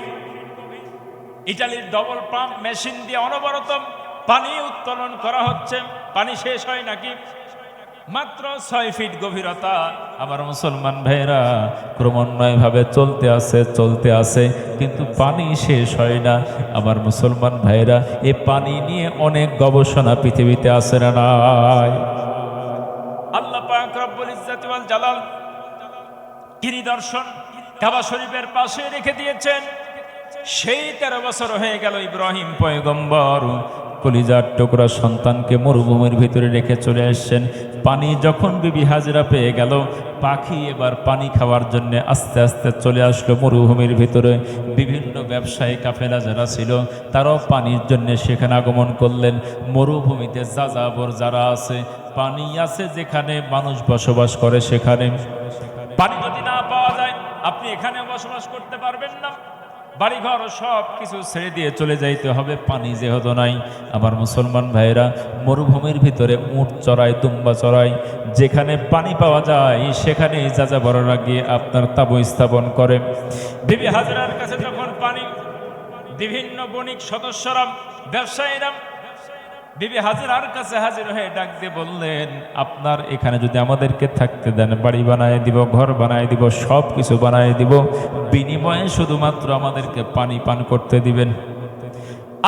ইটালির ডবল পাম্প মেশিন দিয়ে অনবরত পানি উত্তোলন করা হচ্ছে। পানি শেষ হয় নাকি? মাত্র 6 ফিট গভীরতা। আমার মুসলমান ভাইরা, ক্রমান্বয়ে ভাবে চলতে আসে, কিন্তু পানি শেষ হয় না। আমার মুসলমান ভাইরা, এই পানি নিয়ে অনেক গবেষণা পৃথিবীতে আছে না নাই? আল্লাহ পাক রব্বুল ইজ্জাতি ওয়াল জালাল কি নিদর্শন কাবা শরীফের পাশে রেখে দিয়েছেন। সেই 13 বছর হয়ে গেল, ইব্রাহিম পয়গম্বর কলিজার টুকরা সন্তানকে মরুভূমির ভিতরে রেখে চলে আসছেন। পানি যখন বিবি হাজরা পেয়ে গেল, পাখি এবার পানি খাওয়ার জন্য আস্তে আস্তে চলে আসলো মরুভূমির ভিতরে। বিভিন্ন ব্যবসায়ী কাফেলা যারা ছিল, তারাও পানির জন্য সেখানে আগমন করলেন। মরুভূমিতে যাযাবর যারা আছে, পানি আছে যেখানে মানুষ বসবাস করে, সেখানে পানি যদি না পাওয়া যায়, আপনি এখানে বসবাস করতে পারবেন না। বাড়িঘর সব কিছু ছেড়ে দিয়ে চলে যাইতে হবে, পানি যেহেতু নাই। আমার মুসলমান ভাইরা, মরুভূমির ভিতরে উট চড়ায়, দুম্বা চড়ায়, যেখানে পানি পাওয়া যায় সেখানেই যাযাবররা গিয়ে আপনার তাঁবু স্থাপন করে। বিবি হাজরার কাছে যখন পানি, বিভিন্ন বণিক সদস্যরা, ব্যবসায়ীরা বিবি হাজরার কাছে হাজির হয়ে ডাক দিয়ে বললেন, আপনার এখানে যদি আমাদেরকে থাকতে দেন, বাড়ি বানায় দিব, ঘর বানায় দিব, সব কিছু বানায় দিব, বিনিময়ে শুধুমাত্র আমাদেরকে পানি পান করতে দিবেন।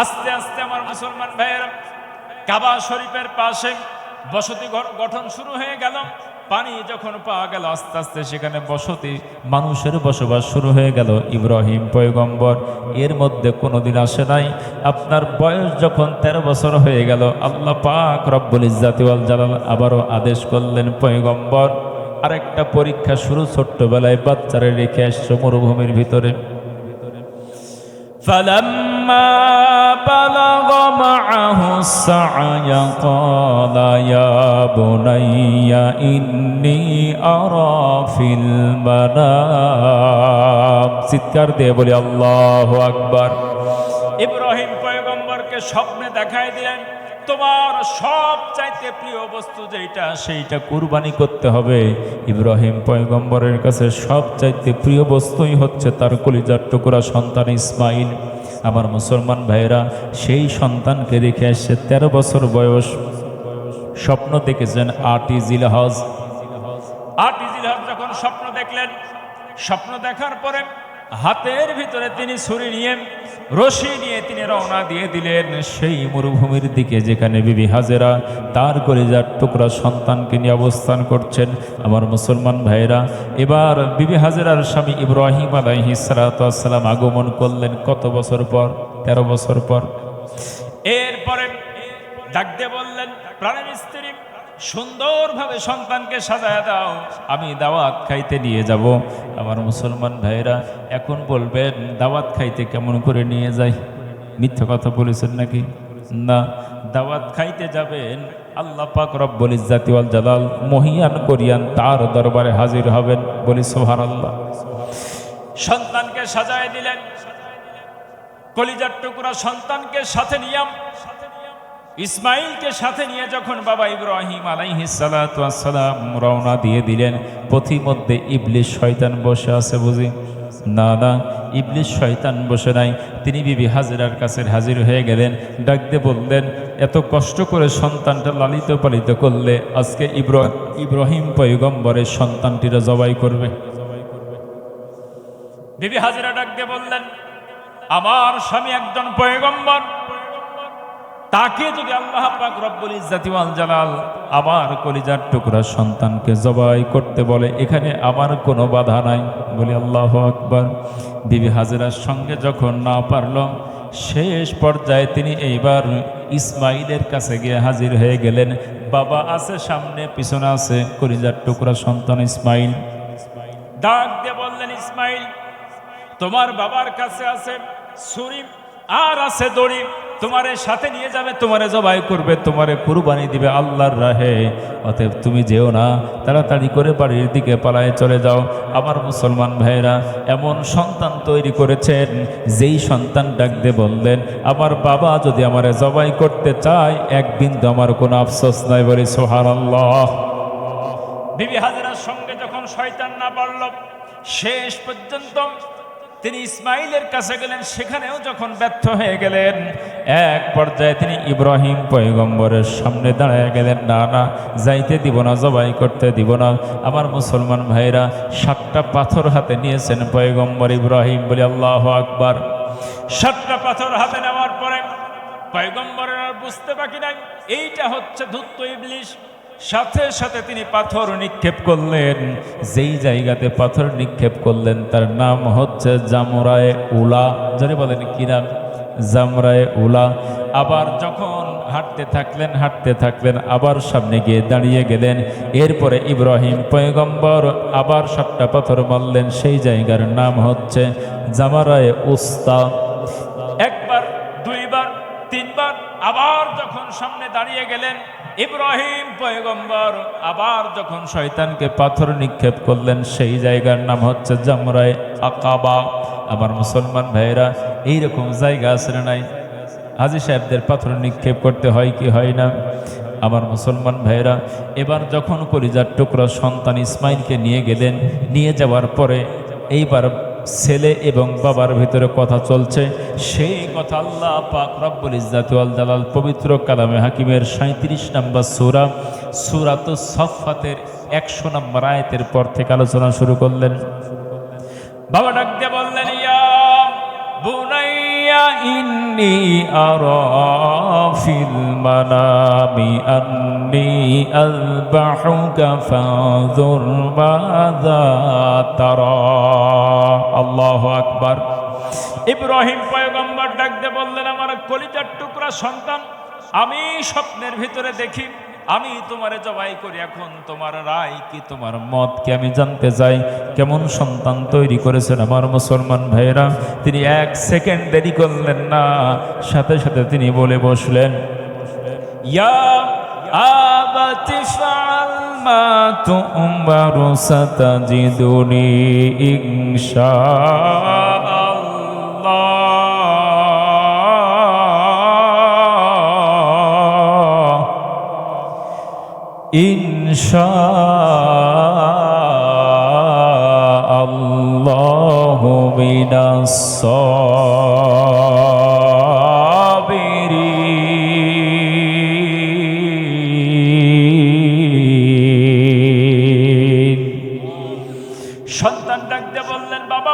আস্তে আস্তে আমার মুসলমান ভাইয়েরা, কাবা শরীফের পাশে বসতি গঠন শুরু হয়ে গেল। পানি যখন পাওয়া গেল, আস্তে আস্তে সেখানে বসতি, মানুষের বসবাস শুরু হয়ে গেল। ইব্রাহিম পয়গম্বর এর মধ্যে কোনোদিন আসে নাই। আপনার বয়স যখন 13 বছর হয়ে গেল, আল্লাহ পাক রব্বুল ইজ্জাতি ওয়াল জালাল আবারও আদেশ করলেন, পয়গম্বর আরেকটা পরীক্ষা শুরু। ছোট্টবেলায় বাচ্চারে রেখে আসছো মরুভূমির ভিতরে। ফালাম্মা বালাগা معه السعي قال يا بني إني أرى في المنام চিৎকার দিয়ে বলি আল্লাহু আকবার। ইব্রাহিম পয়গম্বরকে স্বপ্নে দেখাই দিলেন, তোমার সব চাইতে প্রিয় বস্তু যেটা সেইটা কুরবানি করতে হবে। ইব্রাহিম পয়গম্বরের কাছে সব চাইতে প্রিয় বস্তুই হচ্ছে তার কলিজার টুকরা সন্তান ইসমাইল। আমার মুসলমান ভাইরা, সেই সন্তানকে রেখে আসছে 13 বছর বয়স। স্বপ্ন দেখেছেন 8ই জিলহজ। 8ই জিলহজ যখন স্বপ্ন দেখলেন, স্বপ্ন দেখার পরে হাতের ভিতরে তিনি ছুরি নিয়ে রশি নিয়ে তিনি রওনা দিয়ে দিলেন সেই মরুভূমির দিকে যেখানে বিবি হাজেরা তার কলিজার টুকরা সন্তানকে নিয়ে অবস্থান করছেন। আমার মুসলমান ভাইরা, এবার বিবি হাজেরার স্বামী ইব্রাহিম আলাইহিস সালাতু ওয়াস সালাম আগমন করলেন কত বছর পর? 13 বছর পর। এরপরে ডাক দিয়ে বললেন, প্রাণের স্ত্রী, সুন্দরভাবে সন্তানকে সাজায় দাও, আমি দাওয়াত খাইতে নিয়ে যাব। আমার মুসলমান ভাইরা, এখন বলবেন দাওয়াত খাইতে কেমন করে নিয়ে যাই? মিথ্যা কথা বলেছেন নাকি? না, দাওয়াত খাইতে যাবেন, আল্লাহ পাক রব্বুল ইজ্জাতি ওয়াল জালাল মহিয়ান করিয়ান তার দরবারে হাজির হবেন। বলি সুবহানাল্লাহ। সন্তানকে সাজায় দিলেন, কলিজার টুকরা সন্তানকে সাথে নিয়াম ইসমাইলকে সাথে নিয়ে যখন বাবা ইব্রাহিম আলাইহিস সালাতু ওয়াস সালাম রওনা দিয়ে দিলেন, পথিমধ্যে ইবলিস শয়তান বসে আছে বুঝি? না না, ইবলিস শয়তান বসে নাই। তিনি বিবি হাজেরার কাছে হাজির হয়ে গেলেন, ডাক দিয়ে বললেন, এত কষ্ট করে সন্তানটা লালিত পালিত করলে, আজকে ইব্রাহিম পয়গম্বরের সন্তানটিরা জবাই করবে। বিবি হাজেরা ডাক দিয়ে বললেন, আমার স্বামী একজন পয়গম্বর, তাকে যদি আল্লাহ পাক রব্বুল ইজ্জাতি ওয়াল জালাল আমার কলিজার টুকরা সন্তানকে জবাই করতে বলে, এখানে আমার কোনো বাধা নাই। বলি আল্লাহু আকবার। বিবি হাজেরার সঙ্গে যখন না পারল, শেষ পর্যায়ে তিনি এইবার ইসমাইলের কাছে গিয়ে হাজির হয়ে গেলেন। বাবা আছে সামনে, পিছনে আছে কলিজার টুকরা সন্তান ইসমাইল। ডাক দিয়ে বললেন, ইসমাইল, তোমার বাবার কাছে আছে ছুরি আর আছে দড়ি, তোমারে সাথে নিয়ে যাবে, তোমারে জবাই করবে, তোমারে কুরবানি দিবে আল্লাহর রাহে। অতএব তুমি যেও না, তাড়াতাড়ি করে বাড়ির দিকে পালায় চলে যাও। আমার মুসলমান ভাইরা, এমন সন্তান তৈরি করেছেন, যেই সন্তান ডাক দিয়ে বললেন, আমার বাবা যদি আমারে জবাই করতে চায়, এক বিন্দু আমার কোনো আফসোস নাই। বলি সুবহানাল্লাহ। বিবি হাজেরার সঙ্গে যখন শয়তান না পারল, শেষ পর্যন্ত তিনি ইসমাইলের কাছে গেলেন, সেখানেও যখন ব্যর্থ হয়ে গেলেন, এক পর্যায়ে তিনি ইব্রাহিম পয়গম্বরের সামনে দাঁড়ায় গেলেন, না না, যাইতে দিব না, জবাই করতে দিব না। আমার মুসলমান ভাইরা, 7টা পাথর হাতে নিয়েছেন পয়গম্বর ইব্রাহিম। বলি আল্লাহু আকবার। 7টা পাথর হাতে নেওয়ার পরে পয়গম্বরের আর বুঝতে বাকি নাই এইটা হচ্ছে ধূর্ত ইবলিস। সাথে সাথে তিনি পাথর নিক্ষেপ করলেন। যেই জায়গাতে পাথর নিক্ষেপ করলেন তার নাম হচ্ছে জামরায়ে উলা। যারা বলেন কি নাম? জামরায়ে উলা। আবার যখন হাঁটতে থাকলেন, আবার সামনে গিয়ে দাঁড়িয়ে গেলেন। এরপরে ইব্রাহিম পয়গম্বর আবার 7টা পাথর মারলেন, সেই জায়গার নাম হচ্ছে জামরায়ে উস্তা। একবার, দুইবার, তিনবার, আবার যখন সামনে দাঁড়িয়ে গেলেন ইব্রাহিম পয়গম্বর, আবার যখন শয়তানকে পাথর নিক্ষেপ করলেন, সেই জায়গার নাম হচ্ছে জামরায়ে আকাবা। আমার মুসলমান ভাইরা, এইরকম জায়গা আছে না নাই? হাজী সাহেবদের পাথর নিক্ষেপ করতে হয় কি হয় না? আমার মুসলমান ভাইরা, এবার যখন কলিজার টুকরা সন্তান ইসমাইলকে নিয়ে গেলেন, নিয়ে যাওয়ার পরে এইবার ছেলে এবং বাবার ভিতরে কথা চলছে। সেই কথা আল্লাহ পাক রব্বুল ইজ্জাতি ওয়াল জালাল পবিত্র কালামে হাকিমের 37 নম্বর সূরা সূরাতুস সাফফাতের 100 নম্বর আয়াতের পর থেকে আলোচনা শুরু করলেন। বাবা ডাক দিয়ে বললেন, ইয়া বুনাইয়া ইন্নী আরা ফিল মানামি আন্নী আযবাহুকা ফানজুর মাযা তারা। আল্লাহু আকবার। ইব্রাহিম পয়গম্বর ডাক দিয়ে বললেন, আমার কলিজার টুকরা সন্তান, আমি স্বপ্নের ভিতরে দেখি আমি তোমারে জবাই করি, এখন তোমার রায় কি, তোমার মত কি আমি জানতে চাই। কেমন সন্তান তৈরি করেছেন আমার মুসলমান ভাইরা। তিনি এক সেকেন্ড দেরি করলেন না, সাথে সাথে তিনি বলে বসলেন, ইয়া আবাতি ফাআল মা তু'মারু সাতাজিদুনি ইনশাআল্লাহু মিনাস সাবিরিন। সন্তান ডাকতে বললেন, বাবা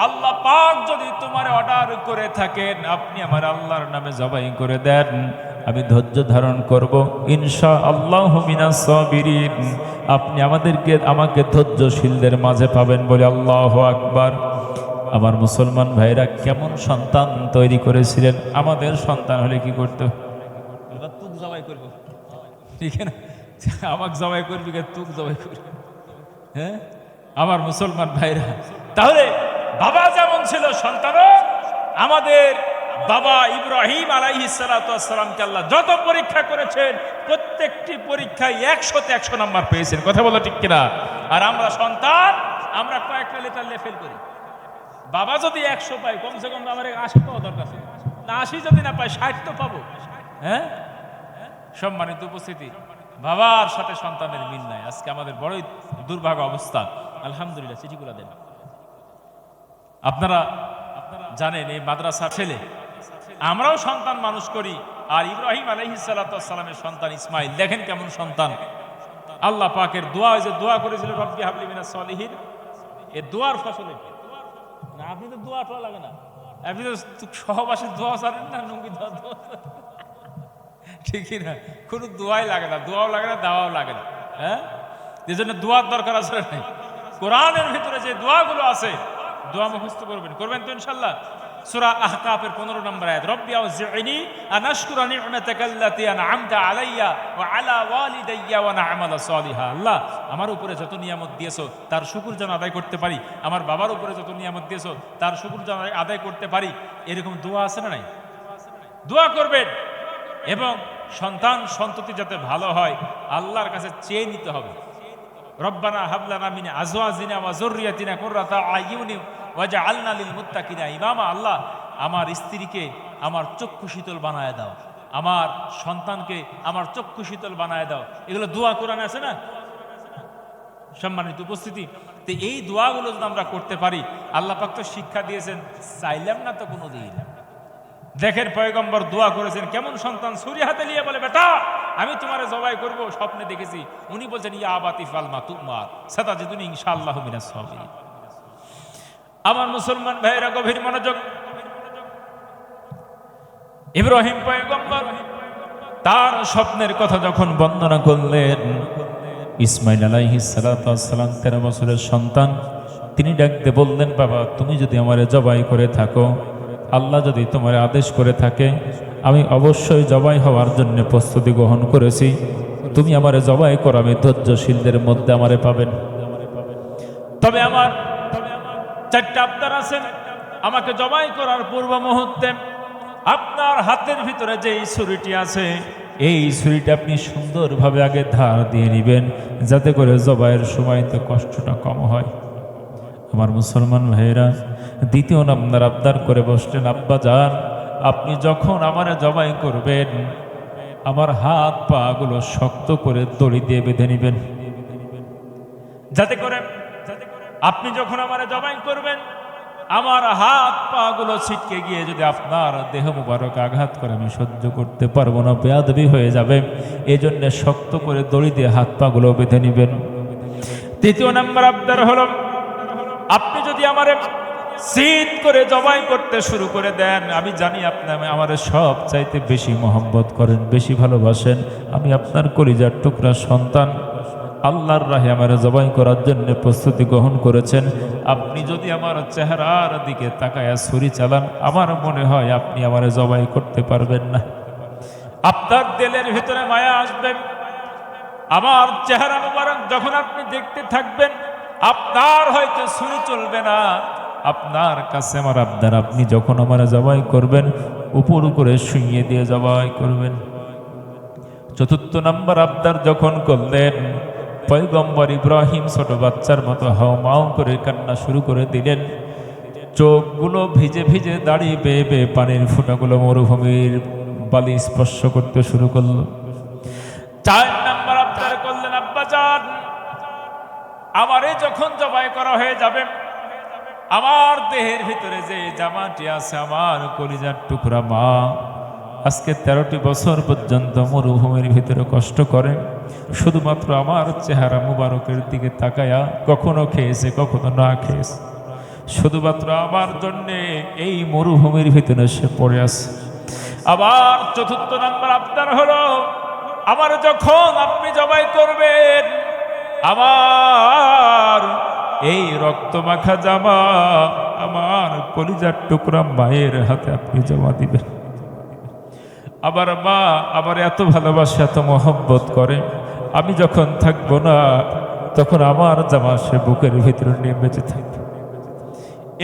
আল্লাহ পাক যদি তোমার অর্ডার করে থাকেন, আপনি আমার আল্লাহর নামে জবাই করে দেন, আমি ধৈর্য ধারণ করব, ইনশাআল্লাহু মিনাস সাবিরিন। আপনি আমাকে ধৈর্যশীলদের মাঝে পাবেন বলে আল্লাহু আকবার। আমার মুসলমান ভাইরা, কেমন সন্তান তৈরি করেছিলেন। আমাদের সন্তান হলে কি করতে, তুক জবাই করব, ঠিক না, আমাকে জবাই করবি, তুক জবাই করবি। হ্যাঁ আমার মুসলমান ভাইরা, তাহলে বাবা যেমন ছিল, সন্তানও আমাদের বাবা ইব্রাহিম আলাইহিস সালাতু ওয়াস সালামকে আল্লাহ যত পরীক্ষা করেছেন, প্রত্যেকটি পরীক্ষায় 100তে 100 নাম্বার পেয়েছেন। কথা বলো ঠিক কিনা? আর আমরা সন্তান, আমরা কয়েকটা লেটার লেফেল করি। বাবা যদি 100 পায়, কমসে কম আমার 80 পাওয়া দরকার আছে, না 80 যদি না পায় 60 তো পাবো। হ্যাঁ সম্মানিত উপস্থিতি, বাবার সাথে সন্তানের মিল নাই। আজকে আমাদের বড়ই দুর্ভাগ্য অবস্থা। আলহামদুলিল্লাহ, চিঠিগুলো দেন। আপনারা জানেন, এই মাদ্রাসা ছেলে, আমরাও সন্তান মানুষ করি। আর ইব্রাহিম আলাইহিস সালাতু ওয়াস সালামের সন্তান ইসমাইল, দেখেন কেমন সন্তান। আল্লাহ পাকের দোয়া, যে দোয়া করেছিল রব্বি হাবলি মিনাস সলিহিন, এই দোয়ার ফসল না। আপনি তো দোয়া টোয়া লাগে না, আপনি তো সহবাসের দোয়া জানেন না, নঙ্গি দোয়া ঠিকই না, কোনো দোয়াই লাগে না, দোয়াও লাগে না, দাওয়াও লাগে না। হ্যাঁ এই জন্য দোয়ার দরকার আছে নাই। কোরআনের ভিতরে যে দোয়াগুলো আছে, দোয়া মুখস্থ করবেন তো ইনশাআল্লাহ। সূরা আহকাফের 15 নম্বর আয়াত, রব্বি আউজি'নি আন আশকুরা নি'মাতাকা আল্লাতী আন'আমতা আলাইয়া ওয়া আলা ওয়ালিদাইয়া ওয়া নa'মালা সালিহা। আল্লাহ, আমার উপরে যত নিয়ামত দিয়েছো তার শুকর যেন আদায় করতে পারি, আমার বাবার উপরে যত নিয়ামত দিয়েছো তার শুকর যেন আদায় করতে পারি। এরকম দোয়া আছে না নাই? দোয়া করবেন, এবং সন্তান সন্ততি যাতে ভালো হয় আল্লাহর কাছে চেয়ে নিতে হবে। রব্বানা হাবলানা মিন আজওয়াজিনা ওয়া যুররিয়াতিনা কুররাতা আয়ুনি ওয়াজআলনা লিল মুত্তাকিনা ইমামা। আল্লাহ, আমার স্ত্রীকে আমার চক্ষু শীতল বানায় দাও, আমার সন্তানকে আমার চক্ষু শীতল বানায় দাও। এগুলো দোয়া কোরআনে আছে না? সম্মানিত উপস্থিতি, তো এই দোয়াগুলো যদি আমরা করতে পারি, আল্লাহ পাক তো শিক্ষা দিয়েছেন, চাইলাম না তো কোনোদিন। দেখেন পয়গম্বর দোয়া করেছেন, কেমন সন্তান ছুরি হাতে নিয়ে বলে, বেটা আমি তোমারে জবাই করব, স্বপ্নে দেখেছি। উনি বলছেন, ইয়া আবাতি ফাল মা তু'মার সাতাজিদুনি ইনশাআল্লাহু মিনাস সাবিরিন। আমার মুসলমান ভাইরা, গভীর মনোযোগ। ইব্রাহিম পয়গম্বর তার স্বপ্নের কথা যখন বর্ণনা করলেন, ইসমাইল আলাইহিস সালাতু ওয়াস সালাম 13 বছরের সন্তান, তিনি ডাকতে বললেন, বাবা তুমি যদি আমারে জবাই করে থাকো, আল্লাহ যদি তোমার আদেশ করে থাকে, আমি অবশ্যই জবাই হওয়ার জন্য প্রস্তুতি গ্রহণ করেছি। তুমি আমারে জবাই করো, আমি ধৈর্যশীলদের মধ্যে আমারে পাবেন। তবে আমার 4টা আবদার আছেন। আমাকে জবাই করার পূর্ব মুহূর্তে আপনার হাতের ভিতরে যে এই ছুরিটি আছে, এই ছুরিটা আপনি সুন্দরভাবে আগে ধার দিয়ে নেবেন, যাতে করে জবাইয়ের সময় তো কষ্টটা কম হয়। আমার মুসলমান ভাইয়েরা, দ্বিতীয় নাম্বার আবদার করে বসলেন, আব্বা জান আপনি যখন আমারে জবাই করবেন, আমার হাত পা গুলো শক্ত করে দড়ি দিয়ে বেঁধে নেবেন, যাতে করে আপনি যখন আমারে জবাই করবেন, আমার হাত পা গুলো ছিটকে গিয়ে যদি আপনার দেহ মুবারক আঘাত করে, আমি সহ্য করতে পারবো না, বেয়াদবি হয়ে যাবে। এই জন্য শক্ত করে দড়ি দিয়ে হাত পা গুলো বেঁধে নেবেন। তৃতীয় নাম্বার আবদার হলো, আপনি যদি আমারে শীত করে জবাই করতে শুরু করে দেন, আমি জানি আপনি আমারে সব চাইতে বেশি মহব্বত করেন, বেশি ভালোবাসেন। আমি আপনার কলিজার টুকরা সন্তান, আল্লাহর রাহে আমারে জবাই করার জন্য প্রস্তুতি গ্রহণ করেছেন। আপনি যদি আমার চেহারার দিকে তাকায়া ছুরি চালান, আমার মনে হয় আপনি আমারে জবাই করতে পারবেন না। আপনার দিলের ভিতরে মায়া আসবে, আমার চেহারা মুবারক যখন আপনি দেখতে থাকবেন, আপনার হয়তো ছুরি চলবে না। আপনার কাছে আমার আবদার, আপনি যখন আমার জবাই করবেন উপর করে শুইয়ে দিয়ে জবাই করবেন। চতুর্থ নাম্বার আবদার যখন করলেন, পয়গম্বর ইব্রাহিম ছোট বাচ্চার মতো হাউমাউ করে কান্না শুরু করে দিলেন। চোখগুলো ভিজে ভিজে দাঁড়িয়ে বেয়ে বেয়ে পানির ফোঁটাগুলো মরুভূমির বালি স্পর্শ করতে শুরু করলো। 4 নাম্বার আবদার করলেন, আব্বাজান আমারে যখন জবাই করা হয়ে যাবে, আমার দেহের ভিতরে যে জামাটি আছে, আমার কলিজার টুকরা মা আজকে 13টি বছর পর্যন্ত মরুভূমির ভিতরে কষ্ট করে, শুধুমাত্র আমার চেহারা মুবারকের দিকে তাকায়া কখনো খেয়েছে কখনো না খেয়েছে, শুধুমাত্র আমার জন্যে এই মরুভূমির ভিতরে সে পড়ে আছে। আবার চতুর্থ নাম্বার আবদার হলো, আমার যখন আপনি জবাই করবেন, আমার এই রক্তমাখা জামা আমার কলিজার টুকরা মায়ের হাতে আপনি জমা দিবেন। আবার মা আবার এত ভালোবাসে, এত মহব্বত করে, আমি যখন থাকবো না তখন আমার জামা সে বুকের ভিতরে নিয়ে বেঁচে থাকবে।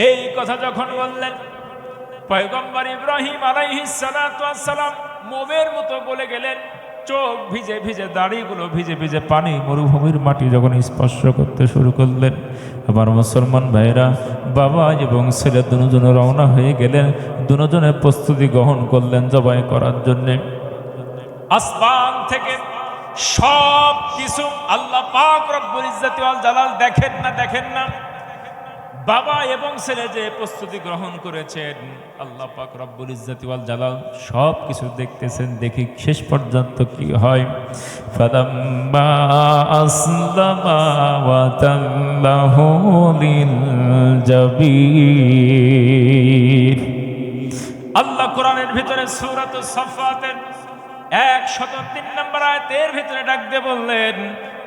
এই কথা যখন বললেন, পয়গম্বর ইব্রাহিম আলাইহিস সালাতু ওয়াস সালাম মোমের মতো বলে গেলেন। চোখ ভিজে ভিজে, দাড়িগুলো ভিজে ভিজে পানি মরুভূমির মাটি যখন স্পর্শ করতে শুরু করলেন, আমার মুসলমান ভাইরা, বাবা এবং ছেলে দুজনে রওনা হয়ে গেলেন। দুজনে প্রস্তুতি গ্রহণ করলেন জবাই করার জন্যে। আসমান থেকে সব কিছু আল্লাহ পাক রব্বুল ইজ্জতি ওয়াল জালাল দেখেন না, বাবা এবং ছেলে যে প্রস্তুতি গ্রহণ করেছেন, আল্লাহ পাক রব্বুল ইজ্জতি ওয়াল জালাল সব কিছু দেখতেছেন। দেখি শেষ পর্যন্ত কি হয়। ফালাম্মা আসলামা ওয়া তাল্লাহু লিল জাবির। আল্লাহ কোরআনের ভিতরে সূরাতুস সাফফাতের 103 নম্বর আয়াতের ভিতরে ডাক দিয়ে বললেন,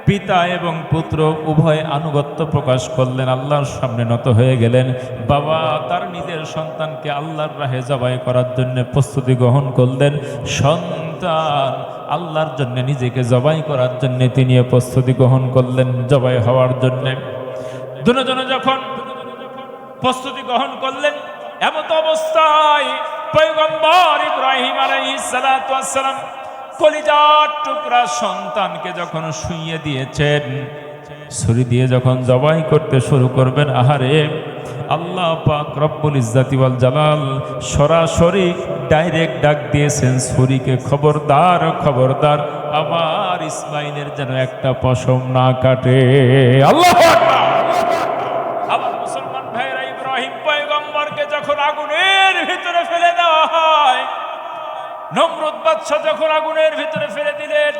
পিতা এবং পুত্র উভয় আনুগত্য প্রকাশ করলেন, আল্লাহর সামনে নত হয়ে গেলেন। বাবা তার নিজের সন্তানকে আল্লাহর রাহে জবাই করার জন্য প্রস্তুতি গ্রহণ করলেন। সন্তান আল্লাহর জন্য নিজেকে জবাই করার জন্য তিনি প্রস্তুতি গ্রহণ করলেন জবাই হওয়ার জন্য। দুজনে যখন প্রস্তুতি গ্রহণ করলেন, এমত অবস্থায় পয়গম্বর ইব্রাহিম আলাইহিস সালাতু ওয়াস সালাম কলিজার টুকরা সন্তানকে যখন শুইয়ে দিয়েছেন, ছুরি দিয়ে যখন জবাই করতে শুরু করবেন, আহারে আল্লাহ পাক রব্বুল ইজ্জতি ওয়াল জালাল সরাসরি ডাইরেক্ট ডাক দিয়েছেন ছুরিকে, খবরদার খবরদার আমার ইসমাইলের যেন একটা পশম না কাটে। আল্লাহু আকবার। আমার মুসলমান ভাইরা, ইব্রাহিম পয়গম্বরকে যখন আগুনের ভিতরে ফেলে দেওয়া হয়, নমরুদ বাদশা যখন আগুনের ভিতরে ফেলে দিলেন,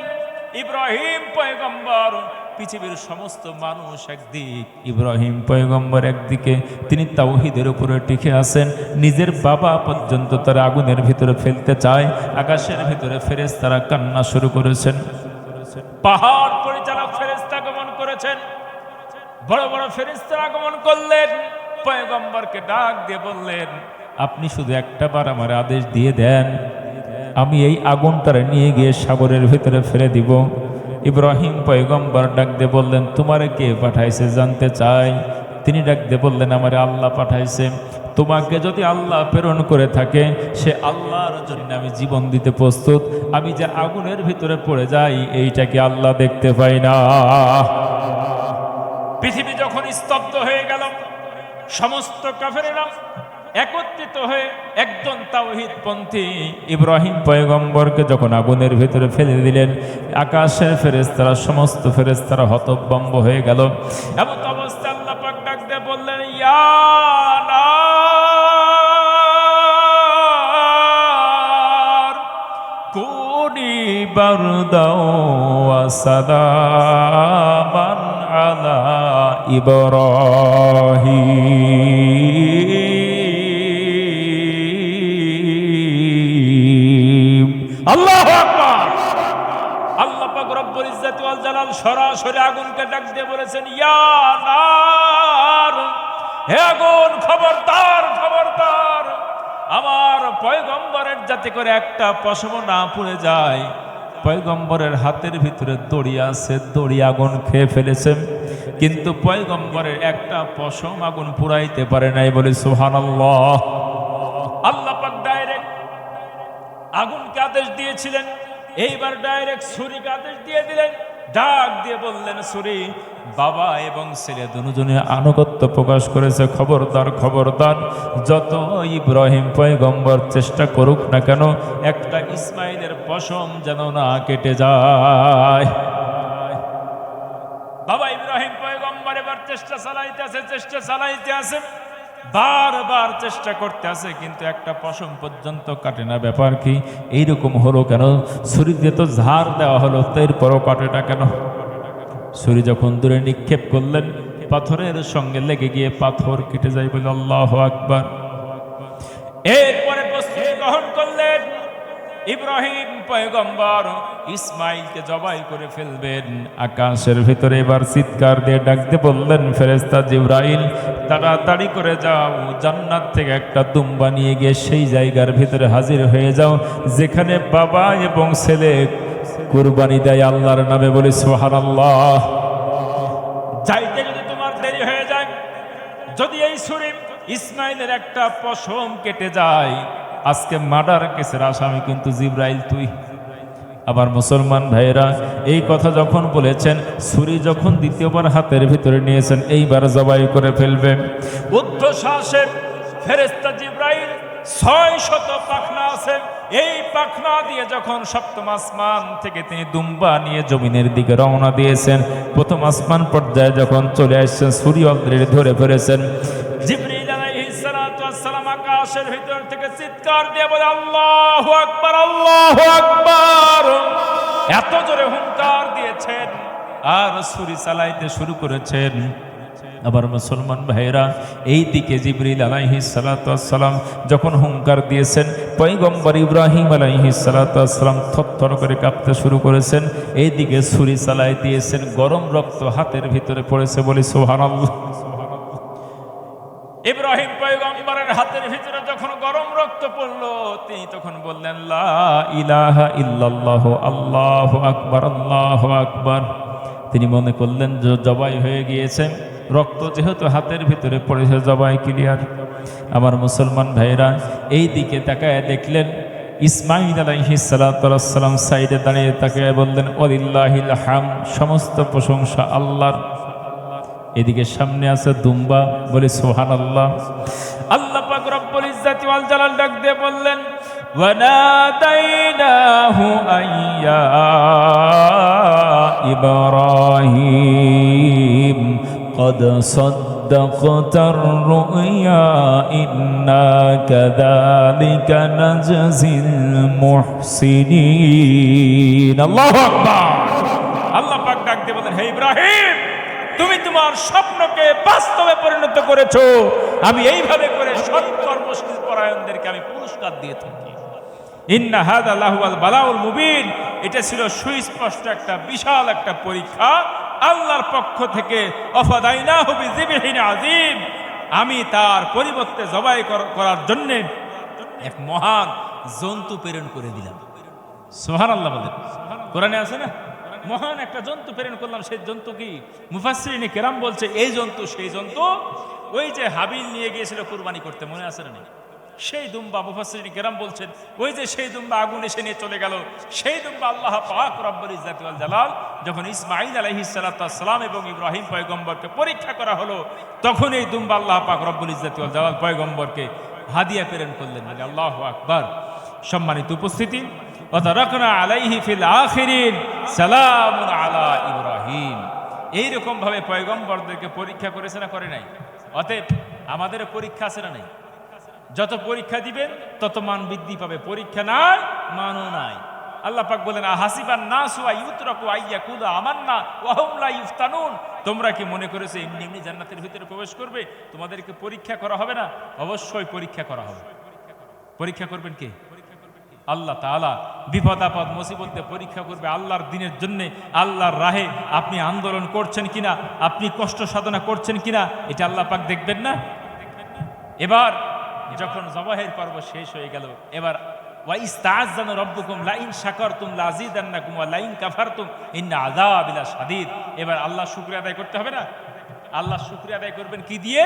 ইব্রাহিম পয়গম্বর, পৃথিবীর সমস্ত মানুষ একদিক, ইব্রাহিম পয়গম্বর একদিকে, তিনি তাওহীদের উপরে টিকে আছেন। নিজের বাবা পর্যন্ত তারা আগুনের ভিতরে ফেলতে চায়। আকাশের ভিতরে ফেরেশতারা কান্না শুরু করেছেন। পাহাড় পরিচালক ফেরেশতা আগমন করেছেন, বড় বড় ফেরেশতারা আগমন করলেন। পয়গম্বরকে ডাক দিয়ে বললেন, আপনি শুধু একটা বার আমার আদেশ দিয়ে দেন, আমি এই আগুনটারে নিয়ে গিয়ে সাগরের ভিতরে ফেলে দিব। ইব্রাহিম পয়গম্বর ডাক দিয়ে বললেন, তোমারে কে পাঠাইছে জানতে চাই? তিনি ডাক দিয়ে বললেন, আমারে আল্লাহ পাঠাইছে। তোমাকে যদি আল্লাহ প্রেরণ করে থাকে, সে আল্লাহর জন্য আমি জীবন দিতে প্রস্তুত। আমি যে আগুনের ভিতরে পড়ে যাই, এইটাকে আল্লাহ দেখতে পাই না। পৃথিবী যখন স্তব্ধ হয়ে গেল, সমস্ত কাফেরেরা একত্রিত হয়ে একজন তাওহীদপন্থী ইব্রাহিম পয়গম্বরকে যখন আগুনের ভিতরে ফেলে দিলেন, আকাশের ফেরেশতারা, সমস্ত ফেরেশতারা হতভম্ব হয়ে গেল। এমন অবস্থায় আল্লাহ পাক ডাক দিয়ে বললেন, ইয়া নার কুনি বারদাও ওয়া সালামান আলা ইব্রাহিম। আল্লাহু আকবার। আল্লাহ পাক রব্বুল ইজ্জতি ওয়াল জালাল সরাসরি আগুনকে ডাক দিয়ে বলেছেন, ইয়া নার, হে আগুন, খবরদার খবরদার, আমার পয়গম্বরের যাতে করে একটা পশম না পুড়ে যায়। পয়গম্বরের হাতের ভিতরে দড়ি আছে, দড়ি আগুন খেয়ে ফেলেছে, কিন্তু পয়গম্বরের একটা পশম আগুন পুরাইতে পারে নাই। বলে সুবহানাল্লাহ। আল্লাহ পাক ডাইরেক্ট আগুনকে আদেশ দিয়েছিলেন, এইবার ডাইরেক্ট ছুরিকে আদেশ দিয়ে দিলেন। ডাক দিয়ে বললেন, ছুরি বাবা এবং ছেলে দুজনে আনুগত্য প্রকাশ করেছে। খবরদার, খবরদার, যত ইব্রাহিম পয়গম্বর চেষ্টা করুক না কেন, একটা ইসমাইলের পশম যেন না কেটে যায়। বাবা ইব্রাহিম পয়গম্বর এবার চেষ্টা চালাইতে আছে, বারবার চেষ্টা করতে আছে, কিন্তু একটা পশম পর্যন্ত কাটে না। ব্যাপার কি এইরকম হলো কেন? ছুরি দিয়ে তো ঝাড় দেওয়া হলো, এরপরও কাটে না কেন? ছুরি যখন দূরে নিক্ষেপ করলেন, পাথরের সঙ্গে লেগে গিয়ে পাথর কেটে যায়। বলে আল্লাহু আকবার। এরপরে প্রস্তুতি গ্রহণ করলেন, ইব্রাহিম পয়গম্বর ইসমাইলকে জবাই করে ফেলবেন। আকাশের ভিতরে এবার চিৎকার দিয়ে ডাকতে বললেন, ফেরেশতা জিবরাইল তাড়াতাড়ি করে যাও, জান্নাত থেকে একটা দুম্বা নিয়ে গিয়ে সেই জায়গার ভিতরে হাজির হয়ে যাও যেখানে বাবা এবং ছেলে কুরবানি দেয় আল্লাহর নামে। বলি সুবহানাল্লাহ। যাইতে যদি তোমার দেরি হয়ে যায়, যদি এই ছুরি ইসমাইলের একটা পশম কেটে যায়, আজকে মার্ডার কেসের আসামি কিন্তু জিবরাইল তুই। আবার মুসলমান ভাইরা, এই কথা যখন বলেছেন, ছুরি যখন দ্বিতীয়বার হাতের ভিতরে নিয়েছেন, এইবার জবাই করে ফেলবে। ঊর্ধ্বশ্বাসে ফেরেশতা জিবরাইল 600 পাখনা আছে, এই পাখনা দিয়ে যখন সপ্তম আসমান থেকে তিনি দুম্বা নিয়ে জমিনের দিকে রওনা দিয়েছেন, প্রথম আসমান পর্যায়ে যখন চলে আসছেন, ছুরি অলরেডি ধরে ফেলেছেন। জিবরিল আলাইহিস সালাতু ওয়াস সালাম আকাশের ভিতর থেকে চিৎকার দিয়ে বলে আল্লাহু আকবার, আল্লাহু আকবার। এত জোরে হুঙ্কার দিয়েছেন আর ছুরি চালাইতে শুরু করেছেন। আবার মুসলমান ভাইরা, এই দিকে জিবরিল আলাইহিস সালাতু ওয়াস সালাম যখন হুঙ্কার দিয়েছেন, পয়গম্বর ইব্রাহিম আলাইহিস সালাতু ওয়াস সালাম থরথর করে কাঁপতে শুরু করেছেন। এই দিকে ছুরি চালাই দিয়েছেন, গরম রক্ত হাতের ভিতরে পড়েছে। বলি সুবহানাল্লাহ। ইব্রাহিম পয়গম্বরের হাতের ভিতরে যখন গরম রক্ত পড়লো, তিনি তখন বললেন লা ইলাহা ইল্লাল্লাহ, আল্লাহু আকবার, আল্লাহু আকবার। তিনি মনে করলেন যে জবাই হয়ে গিয়েছে, রক্ত যেহেতু হাতের ভিতরে পড়েছে, জবাই ক্লিয়ার। আমার মুসলমান ভাইরা, এই দিকে তাকায় দেখলেন ইসমাইল আলাইহিস সালাতু ওয়াস সালাম সাইডে দাঁড়িয়ে তাকায় বললেন ওয়ালিল্লাহিল হামদ, সমস্ত প্রশংসা আল্লাহর। এদিকে সামনে আছে দুম্বা। বলি সুবহানাল্লাহ। আল্লাহ পাক রব্বুল ইজ্জাতি ওয়াল জালাল ডাক দিয়ে বললেন ওয়ানাদাইনাহু আইয়া ইব্রাহিম قد صدقت الرؤيا إنا كذلك نجزي المحسنين الله أكبر আল্লাহ পাক ডাক দিয়ে বলেন, হে ইব্রাহিম, তুমি তোমার স্বপ্নকে বাস্তবে পরিণত করেছো, আমি এইভাবে করে সৎকর্মশীল পরায়ণদেরকে আমি পুরস্কার দিয়ে থাকি। ইন্না হাযা লাহুয়াল বালাউল মুবিন, এটা ছিল সুস্পষ্ট একটা বিশাল একটা পরীক্ষা আল্লাহর পক্ষ থেকে। অফাদাইনাহু বিযিবহিন আযীম, আমি তার পরিবর্তে জবাই করার জন্য এক মহান জন্তু প্রেরণ করে দিলাম। সুবহানাল্লাহ বলেন। কোরআনে আছে না, মহান একটা জন্তু প্রেরণ করলাম। সেই জন্তু কি? মুফাসসিরিনে কেরাম বলছে এই জন্তু সেই জন্তু, ওই যে হাবিল নিয়ে গিয়েছিল কুরবানি করতে, মনে আছে না? সেই দুম্বা। মুফাসসিরিনে কেরাম বলছেন ওই যে সেই দুম্বা আগুন এসে নিয়ে চলে গেল, সেই দুম্বা আল্লাহ পাক রব্বুল ইজ্জাতি ওয়াল জালাল যখন ইসমাঈল আলাইহিস সালাতু ওয়াস সালাম এবং ইব্রাহিম পয়গম্বরকে পরীক্ষা করা হলো, তখন এই দুম্বা আল্লাহ পাক রব্বুল ইজ্জাতি ওয়াল জালাল পয়গম্বরকে হাদিয়া প্রেরণ করলেন। বলে আল্লাহু আকবার। সম্মানিত উপস্থিতি, ওয়াতারাকনা আলাইহি ফিল আখিরিন সালামুন আলা ইব্রাহিম। এইরকম ভাবে পয়গম্বরদেরকে পরীক্ষা করেছে না করে নাই? অতএব আমাদের পরীক্ষা আছে না নাই? যত পরীক্ষা দিবেন তত মান বৃদ্ধি পাবে। পরীক্ষা নাই, মানও নাই। আল্লাহ পাক বলেন আহাসিবান নাসু আইয়ুতরাকু আইয়াকুলু আমান্না ওয়া হুম লা ইফতানুন, তোমরা কি মনে করেছো এমনি এমনি জান্নাতের ভিতরে প্রবেশ করবে? তোমাদেরকে পরীক্ষা করা হবে না? অবশ্যই পরীক্ষা করা হবে। পরীক্ষা করবেন কে? আল্লাহ তাআলা। বিপদ আপদ মুসিবতে পরীক্ষা করবে আল্লাহর দিনের জন্য, আল্লাহর রাহে আপনি আন্দোলন করছেন কিনা, আপনি কষ্ট সাধনা করছেন কিনা, এটা আল্লাহ পাক দেখবেন না? এবার যখন জবাহের পর্ব শেষ হয়ে গেল, এবার ওয়া ইস্তাআযানা রাব্বুকুম লা ইন শাকারতুম লাযীদান্নাকুম ওয়া লা ইন কাফারতুম ইন্না আযাবি লাশাদীদ। এবার আল্লাহ শুকরিয়া আদায় করতে হবে না? আল্লাহ শুকরিয়া আদায় করবেন কি দিয়ে?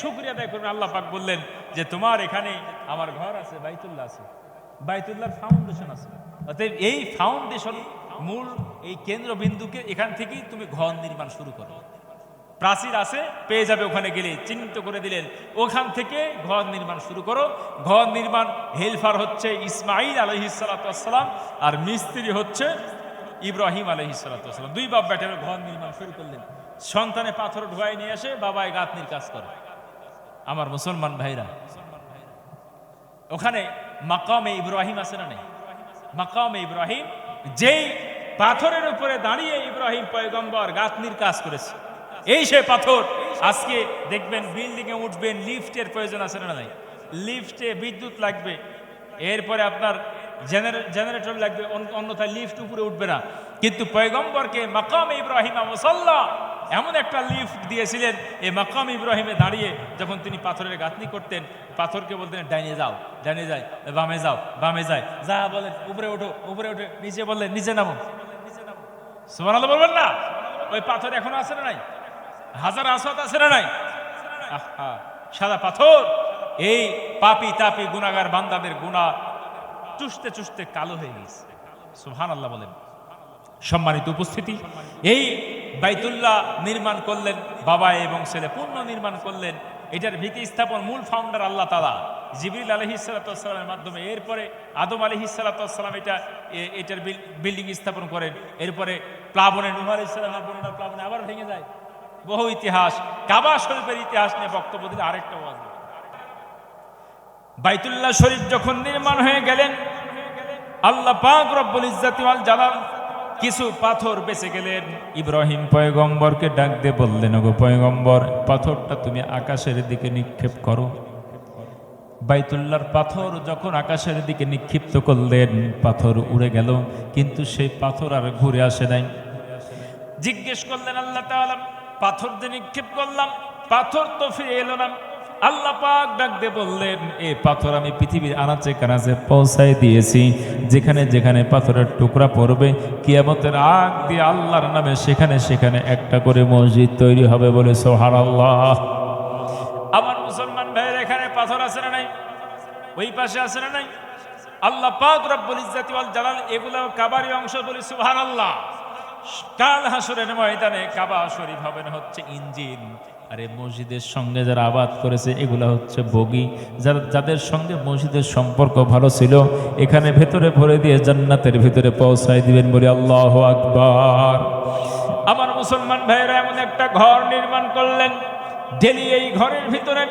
শুকরিয়া আদায় করবেন। আল্লাহ পাক বললেন যে তোমার এখানে আমার ঘর আছে, বাইতুল্লাহ আছে, বাইতুল্লাহর ফাউন্ডেশন আছে। অতএব এই ফাউন্ডেশন মূল এই কেন্দ্রবিন্দুকে এখান থেকেই তুমি ঘর নির্মাণ শুরু করো। প্রাচীর আছে, পেয়ে যাবে, ওখানে গেলে চিহ্নিত করে দিলেন, ওখান থেকে ঘর নির্মাণ শুরু করো। ঘর নির্মাণ হেলফার হচ্ছে ইসমাঈল আলাইহিস সালাতু ওয়াস সালাম, আর মিস্ত্রি হচ্ছে ইব্রাহিম আলাইহিস সালাতু ওয়াস সালাম। দুই বাপ বেটার ঘর নির্মাণ শুরু করলেন। সন্তানে পাথর ঢোয়াই নিয়ে আসে, বাবায় গাঁথনির কাজ করে। আমার মুসলমান ভাইরা, ওখানে মাকামে ইব্রাহিম আছে না নেই? মাকামে ইব্রাহিম, যেই পাথরের উপরে দাঁড়িয়ে ইব্রাহিম পয়গম্বর গাঁথনির কাজ করেছে, এই সে পাথর। আজকে দেখবেন বিল্ডিং এ উঠবেন, লিফটের প্রয়োজন আছে না নাই? লিফটে বিদ্যুৎ লাগবে, এরপরে আপনার জেনারেটর লাগবে, অন্যথায় লিফট উপরে উঠবে না। কিন্তু পয়গম্বরকে মাকামে ইব্রাহিম মুসাল্লা এমন একটা লিফট দিয়েছিলেন, এই মাকাম ইব্রাহিমে দাঁড়িয়ে যখন তিনি পাথরের গাঁথনি করতেন, পাথরকে বলতেন ডাইনে যাও, ডাইনে যায়, বামে যাও, বামে যায়, যা বলেন উপরে ওঠো, উপরে ওঠে, নিচে বললেন নিচে নামো। সুবহানাল্লাহ বলবেন না? ওই পাথর এখনো আছে না নাই? হাজার আসওয়াদ আছে না নাই? আহা, সাদা পাথর। এই পাপী তাপী গুনাহগার বান্দাদের গুনাহ চুষতে চুষতে কালো হয়ে গেছে। সুবহানাল্লাহ বলেন। সম্মানিত উপস্থিতি, এই বাইতুল্লাহ নির্মাণ করলেন বাবা এবং ছেলে, পূর্ণ নির্মাণ করলেন। এটার ভিত্তি স্থাপন মূল ফাউন্ডার আল্লাহ তাআলা জিবরিল আলাইহিস সালাতু ওয়াস সালামের মাধ্যমে। এরপরে আদম আলাইহিস সালাতু ওয়াস সালাম এটার বিল্ডিং স্থাপন করেন। এরপরে প্লাবনে নূহ আলাইহিস সালামের বর্ণনা, প্লাবনে আবার ভেঙে যায়। বহু ইতিহাস, কাবা শরীফের ইতিহাস নিয়ে বক্তব্য দিলে আরেকটা ওয়াজ। বাইতুল্লাহ শরীফ যখন নির্মাণ হয়ে গেলেন, আল্লাহ পাক রব্বুল ইজ্জাতি ওয়াল জালাল কিছু পাথর বেঁচে গেলেন। ইব্রাহিম পয়গম্বরকে ডাক দিয়ে বললেন, ওগো পয়গম্বর, পাথরটা তুমি আকাশের দিকে নিক্ষেপ করো। বাইতুল্লাহর পাথর যখন আকাশের দিকে নিক্ষিপ্ত করলেন, পাথর উড়ে গেল, কিন্তু সেই পাথর আর ঘুরে আসে নাই। জিজ্ঞেস করলেন আল্লাহ তাআলা, পাথর দিয়ে নিক্ষেপ করলাম, পাথর তো ফিরে এলো না। আল্লাহ পাক ডাক দিয়ে বললেন, এই পাথর আমি পৃথিবীর আনাচে কানাচে পৌঁছায় দিয়েছি। যেখানে যেখানে পাথরের টুকরা পড়বে, কিয়ামতের আগ দিয়ে আল্লাহর নামে সেখানে সেখানে একটা করে মসজিদ তৈরি হবে বলে সুবহানাল্লাহ। আমার মুসলমান ভাইয়ের, এখানে পাথর আছে না নাই? ওই পাশে আছে না নাই? আল্লাহ পাক রব্বুল ইজ্জাতি ওয়াল জালাল এগুলো কাবারই অংশ বলে সুবহানাল্লাহ। কাল হাসরের ময়দানে কাবা শরীফ হবেন হচ্ছে ইঞ্জিন, আর এই মসজিদের সঙ্গে যারা আবাদ করেছে এগুলা হচ্ছে বগি। যাদের সঙ্গে মসজিদের সম্পর্ক ভালো ছিল, এখানে ভেতরে ভরে দিয়ে জান্নাতের ভিতরে পৌঁছায় দিবেন বলে আল্লাহু আকবার। আমার মুসলমান ভাইয়েরা এমন একটা ঘর নির্মাণ করলেন, ডেলি এই ঘরের ভিতরে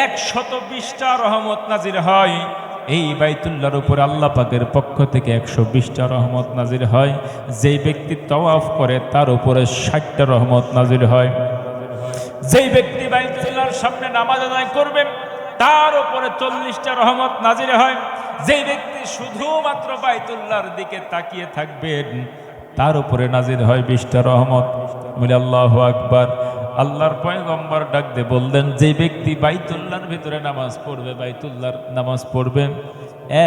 120টা রহমত নাজির হয়। এই বাইতুল্লাহর উপর আল্লাহ পাকের পক্ষ থেকে 120টা রহমত নাজির হয়। যেই ব্যক্তি তাওয়াফ করে তার উপরে 60টা রহমত নাজির হয়। যেই ব্যক্তি বাইতুল্লাহর সামনে নামাজ আদায় করবেন তার উপরে 40টা রহমত নাজির হয়। যেই ব্যক্তি শুধুমাত্র বাইতুল্লাহর দিকে তাকিয়ে থাকবেন তার উপরে নাজির হয় 20টা রহমত। বলে আল্লাহু আকবার। আল্লাহর পয়গম্বর ডাক দিয়ে বললেন, যে ব্যক্তি বাইতুল্লাহর ভিতরে নামাজ পড়বে, বাইতুল্লাহর নামাজ পড়বে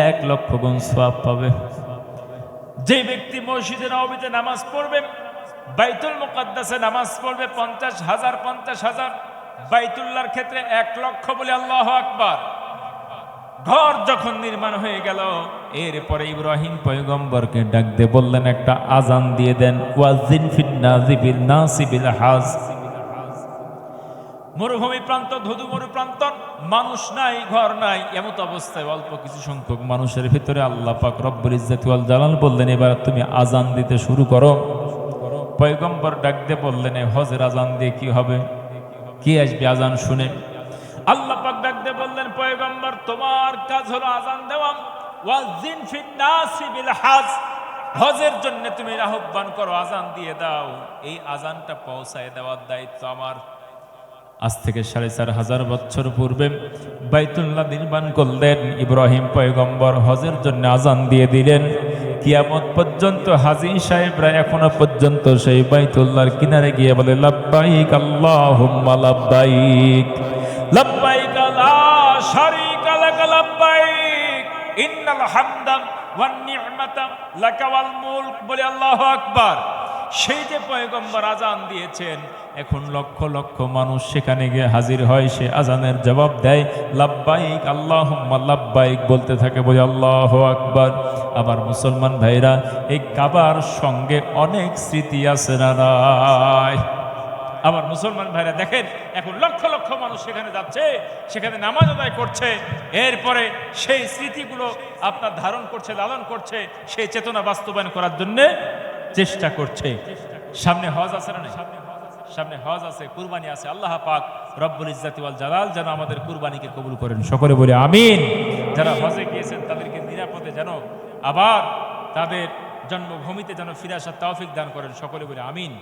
1 লক্ষ গুণ সওয়াব পাবে। যে ব্যক্তি মসজিদে নববীতে নামাজ পড়বে, বাইতুল মুকাদ্দাসে নামাজ পড়বে 50,000, বাইতুল্লাহর ক্ষেত্রে 1 লক্ষ। বলে আল্লাহু আকবার। ঘর যখন নির্মাণ হয়ে গেল, এরপরে ইব্রাহিম পয়গম্বরকে ডাক দিয়ে বললেন, একটা আজান দিয়ে দেন। ওয়াজিন ফিন নাসি বিল নাসি বিল হাজ। মরুভূমি প্রান্ত, ধুধু মরু প্রান্ত, মানুষ নাই, ঘর নাই, এমত অবস্থায় অল্প কিছু সংখ্যক মানুষের ভিতরে আল্লাহ পাক রব্বুল ইজ্জাতি ওয়াল জালাল বললেন, এবার তুমি আজান দিতে শুরু করো। পয়গম্বর ডাক দিয়ে বললেন, হজের আজান দিয়ে কি হবে? কি আসবে আজান শুনে? আল্লাহ পাক ডাক দিয়ে বললেন, পয়গম্বর তোমার কাজ হলো আজান দেওয়া। ওয়াজিন ফিন নাসি বিল হাজ। হজের জন্য তুমি আহ্বান করো, আজান দিয়ে দাও। এই আজানটা পৌঁছায় দেওয়ার দায়িত্ব আমার। আজ থেকে 4,500 বছর পূর্বে বাইতুল্লাহ নির্মাণ করলেন ইব্রাহিম পয়গম্বর, হজের জন্য আজান দিয়ে দিলেন। কিয়ামত পর্যন্ত হাজী সাহেবরা এখনো পর্যন্ত সেই বাইতুল্লাহর কিনারে গিয়ে বলে, লাব্বাইক আল্লাহুম্মা লাব্বাইক, লাব্বাইক লা শারীকা লাক লাব্বাইক, ইন্নাল হামদা ওয়ান নি'মাতা লাকা ওয়াল মুলক, বলে আল্লাহু আকবার। সেই যে পয়গম্বর আজান দিয়েছেন, এখন লক্ষ লক্ষ মানুষ সেখানে গিয়ে হাজির হয়, সে আজানের জবাব দেয় লাব্বাইক আল্লাহুম্মা লাব্বাইক বলতে থাকে, বলে আল্লাহু আকবার। আমার মুসলমান ভাইরা, এই কাবার সঙ্গে অনেক স্মৃতি আছে না নাই? আমার মুসলমান ভাইরা দেখেন, এখন লক্ষ লক্ষ মানুষ সেখানে যাচ্ছে, সেখানে নামাজ আদায় করছে, এরপরে সেই স্মৃতিগুলো আপনার ধারণ করছে, লালন করছে, সেই চেতনা বাস্তবায়ন করার জন্য চেষ্টা করছে। সামনে হজ আছে না? সামনে হজ আছে, কুরবানি আছে। আল্লাহ পাক রব্বুল ইজ্জাতি ওয়াল জালাল যেন আমাদের কুরবানিকে কবুল করেন, সকলে বলে আমিন। যারা হজে গিয়েছেন তাদেরকে নিরাপদে যেন আবার তাদের জন্মভূমিতে যেন ফিরে আসার তৌফিক দান করেন, সকলে বলে আমিন।